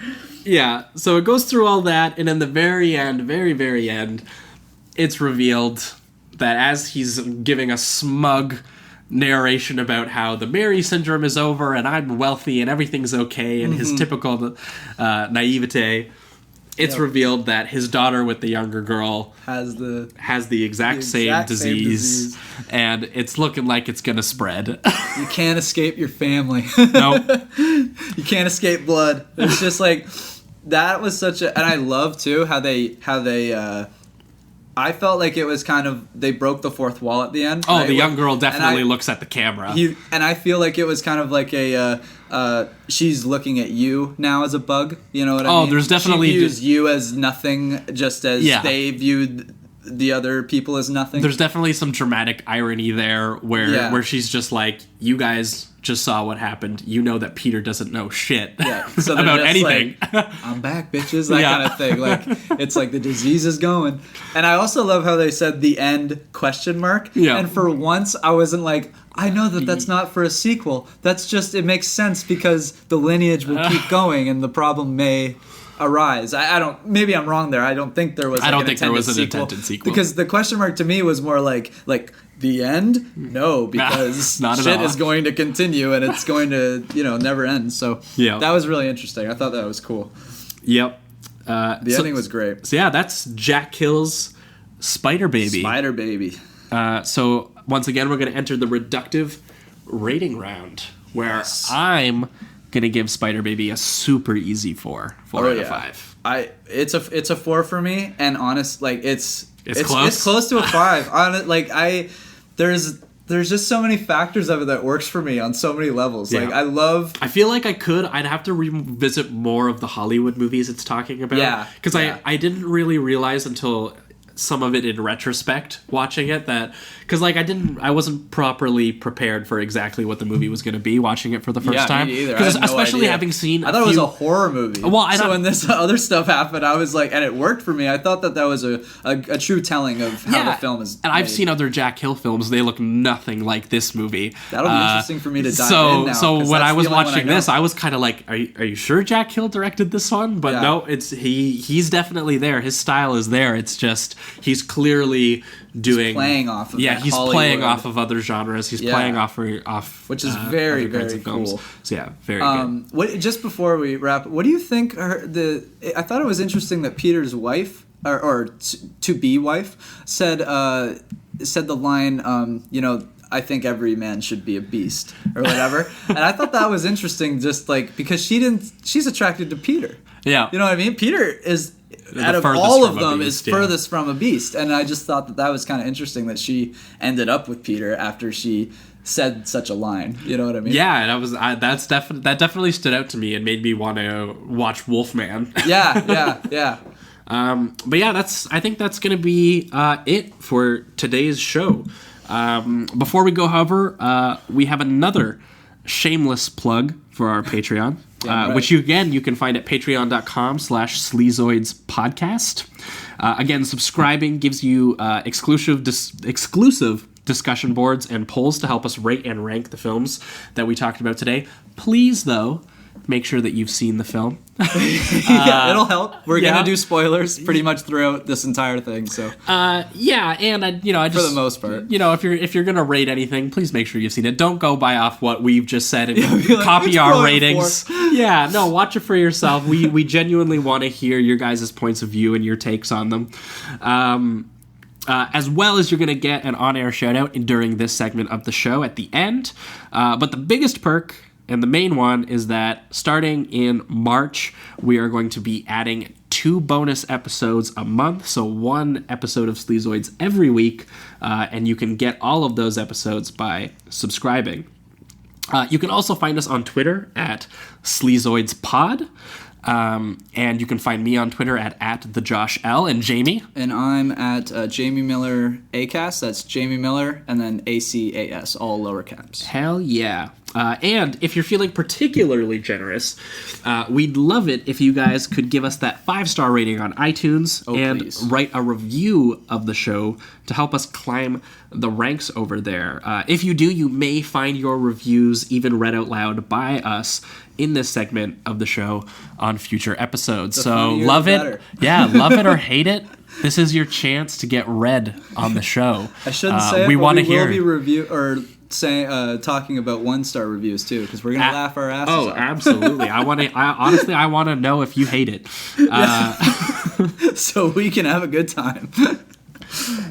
Yeah, so it goes through all that, and in the very end, very, very end, it's revealed that as he's giving a smug narration about how the Mary syndrome is over, and I'm wealthy, and everything's okay, and his typical naivete, it's revealed that his daughter with the younger girl has the exact same disease, and it's looking like it's gonna spread. You can't escape your family. No. You can't escape blood. It's just like, that was such a, and I love too how they I felt like it was kind of, they broke the fourth wall at the end. Oh, right? the young girl definitely looks at the camera. And I feel like it was kind of like she's looking at you now as a bug. You know what I mean? Oh, there's definitely... She views you as nothing, just as they viewed the other people as nothing. There's definitely some dramatic irony there where she's just like, you guys just saw what happened. You know that Peter doesn't know shit so about anything. Like, I'm back, bitches. That kind of thing. Like, it's like the disease is going. And I also love how they said the end ? Yeah. And for once, I wasn't like, I know that that's not for a sequel. That's just, it makes sense because the lineage will keep going and the problem may arise. I don't, maybe I'm wrong there. I don't think there was. I don't think there was an intended sequel because the question mark to me was more like the end. No, because not at shit all. is going to continue and it's going to never end. So that was really interesting. I thought that was cool. Yep. The ending was great. So yeah, that's Jack Hill's Spider Baby. Spider Baby. So once again, we're going to enter the reductive rating round where I'm going to give Spider Baby a super easy 4 out of 5. It's a 4 for me, and honest, like it's close. It's close to a 5. There's just so many factors of it that works for me on so many levels. Yeah. Like I feel like I'd have to revisit more of the Hollywood movies it's talking about. Yeah. Because I didn't really realize until some of it in retrospect watching it that, because like I wasn't properly prepared for exactly what the movie was going to be watching it for the first time. Me either. Because especially having seen I thought it was a horror movie. Well, so when this other stuff happened, I was like, and it worked for me. I thought that was a true telling of how the film is. And I've seen other Jack Hill films; they look nothing like this movie. That'll be interesting for me to dive in now. So when I was watching this, I was kind of like, "Are you sure Jack Hill directed this one?" But no, it's he's definitely there. His style is there. It's just he's clearly doing playing off of that he's Hollywood. Playing off of other genres. He's playing off which is very, other kinds very of films. cool. So yeah, very good. What, just before we wrap, what do you think I thought it was interesting that Peter's wife or to be wife said the line, I think every man should be a beast or whatever. And I thought that was interesting, just like, because she's attracted to Peter. Yeah. You know what I mean? Peter is, out of furthest all of from a them, beast, is furthest from a beast. And I just thought that was kind of interesting that she ended up with Peter after she said such a line. You know what I mean? Yeah, and that definitely stood out to me and made me want to watch Wolfman. Yeah. But yeah, I think that's going to be it for today's show. Before we go, however, we have another shameless plug for our Patreon, right. which you can find at patreon.com/Sleazoids podcast. Again, subscribing gives you exclusive discussion boards and polls to help us rate and rank the films that we talked about today. Please, though, make sure that you've seen the film. Yeah, it'll help. We're gonna do spoilers pretty much throughout this entire thing. So and I just, for the most part, if you're gonna rate anything, please make sure you've seen it. Don't go by off what we've just said and copy "What's our going ratings. Yeah, no, watch it for yourself. We genuinely want to hear your guys' points of view and your takes on them. As well as you're going to get an on-air shout-out during this segment of the show at the end. But the biggest perk, and the main one, is that starting in March, we are going to be adding 2 bonus episodes a month, so 1 episode of Sleazoids every week, and you can get all of those episodes by subscribing. You can also find us on Twitter at SleazoidsPod. And you can find me on Twitter at @TheJoshL, and Jamie. And I'm at Jamie Miller ACAS. That's Jamie Miller, and then ACAS, all lower caps. Hell yeah. And if you're feeling particularly generous, we'd love it if you guys could give us that 5-star rating on iTunes and please. write a review of the show to help us climb the ranks over there. If you do, you may find your reviews even read out loud by us in this segment of the show on future episodes. So love it. Yeah, love it or hate it. This is your chance to get read on the show. I shouldn't say we it, but want to we will hear. Talking about 1-star reviews too, because we're gonna laugh our asses off. Absolutely. I want to know if you hate it, so we can have a good time.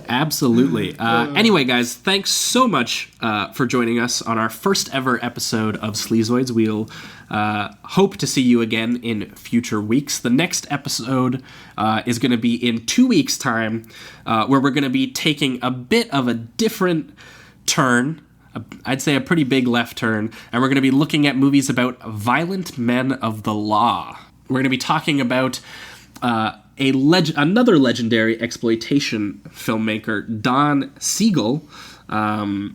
Absolutely. Anyway, guys, thanks so much for joining us on our first ever episode of Sleazoids. We'll hope to see you again in future weeks. The next episode is going to be in 2 weeks' time, where we're going to be taking a bit of a different turn. I'd say a pretty big left turn, and we're going to be looking at movies about violent men of the law. We're going to be talking about another legendary exploitation filmmaker, Don Siegel, and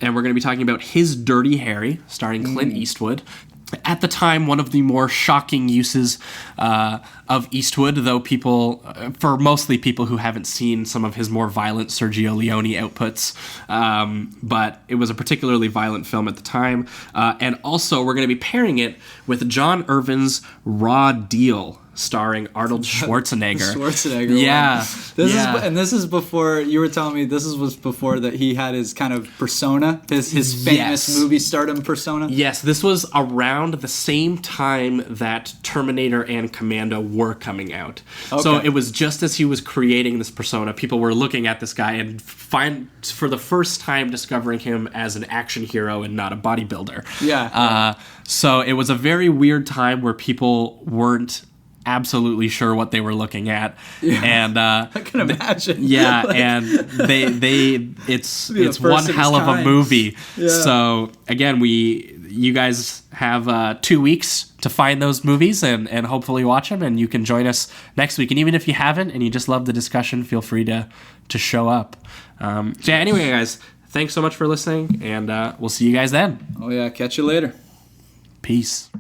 we're going to be talking about His Dirty Harry, starring Clint Eastwood. At the time, one of the more shocking uses of Eastwood, though for mostly people who haven't seen some of his more violent Sergio Leone outputs, but it was a particularly violent film at the time. And also, we're going to be pairing it with John Irvin's Raw Deal, starring Arnold Schwarzenegger. Yeah. This is before, you were telling me was before that he had his kind of persona, his famous movie stardom persona. Yes, this was around the same time that Terminator and Commando were coming out. Okay. So it was just as he was creating this persona, people were looking at this guy and for the first time discovering him as an action hero and not a bodybuilder. Yeah. So it was a very weird time where people weren't absolutely sure what they were looking at, and I can imagine. Yeah, and it's one hell of a movie. Yeah. So again, you guys have 2 weeks to find those movies and hopefully watch them, and you can join us next week. And even if you haven't and you just love the discussion, feel free to show up. Anyway, guys, thanks so much for listening, and we'll see you guys then. Oh yeah, catch you later. Peace.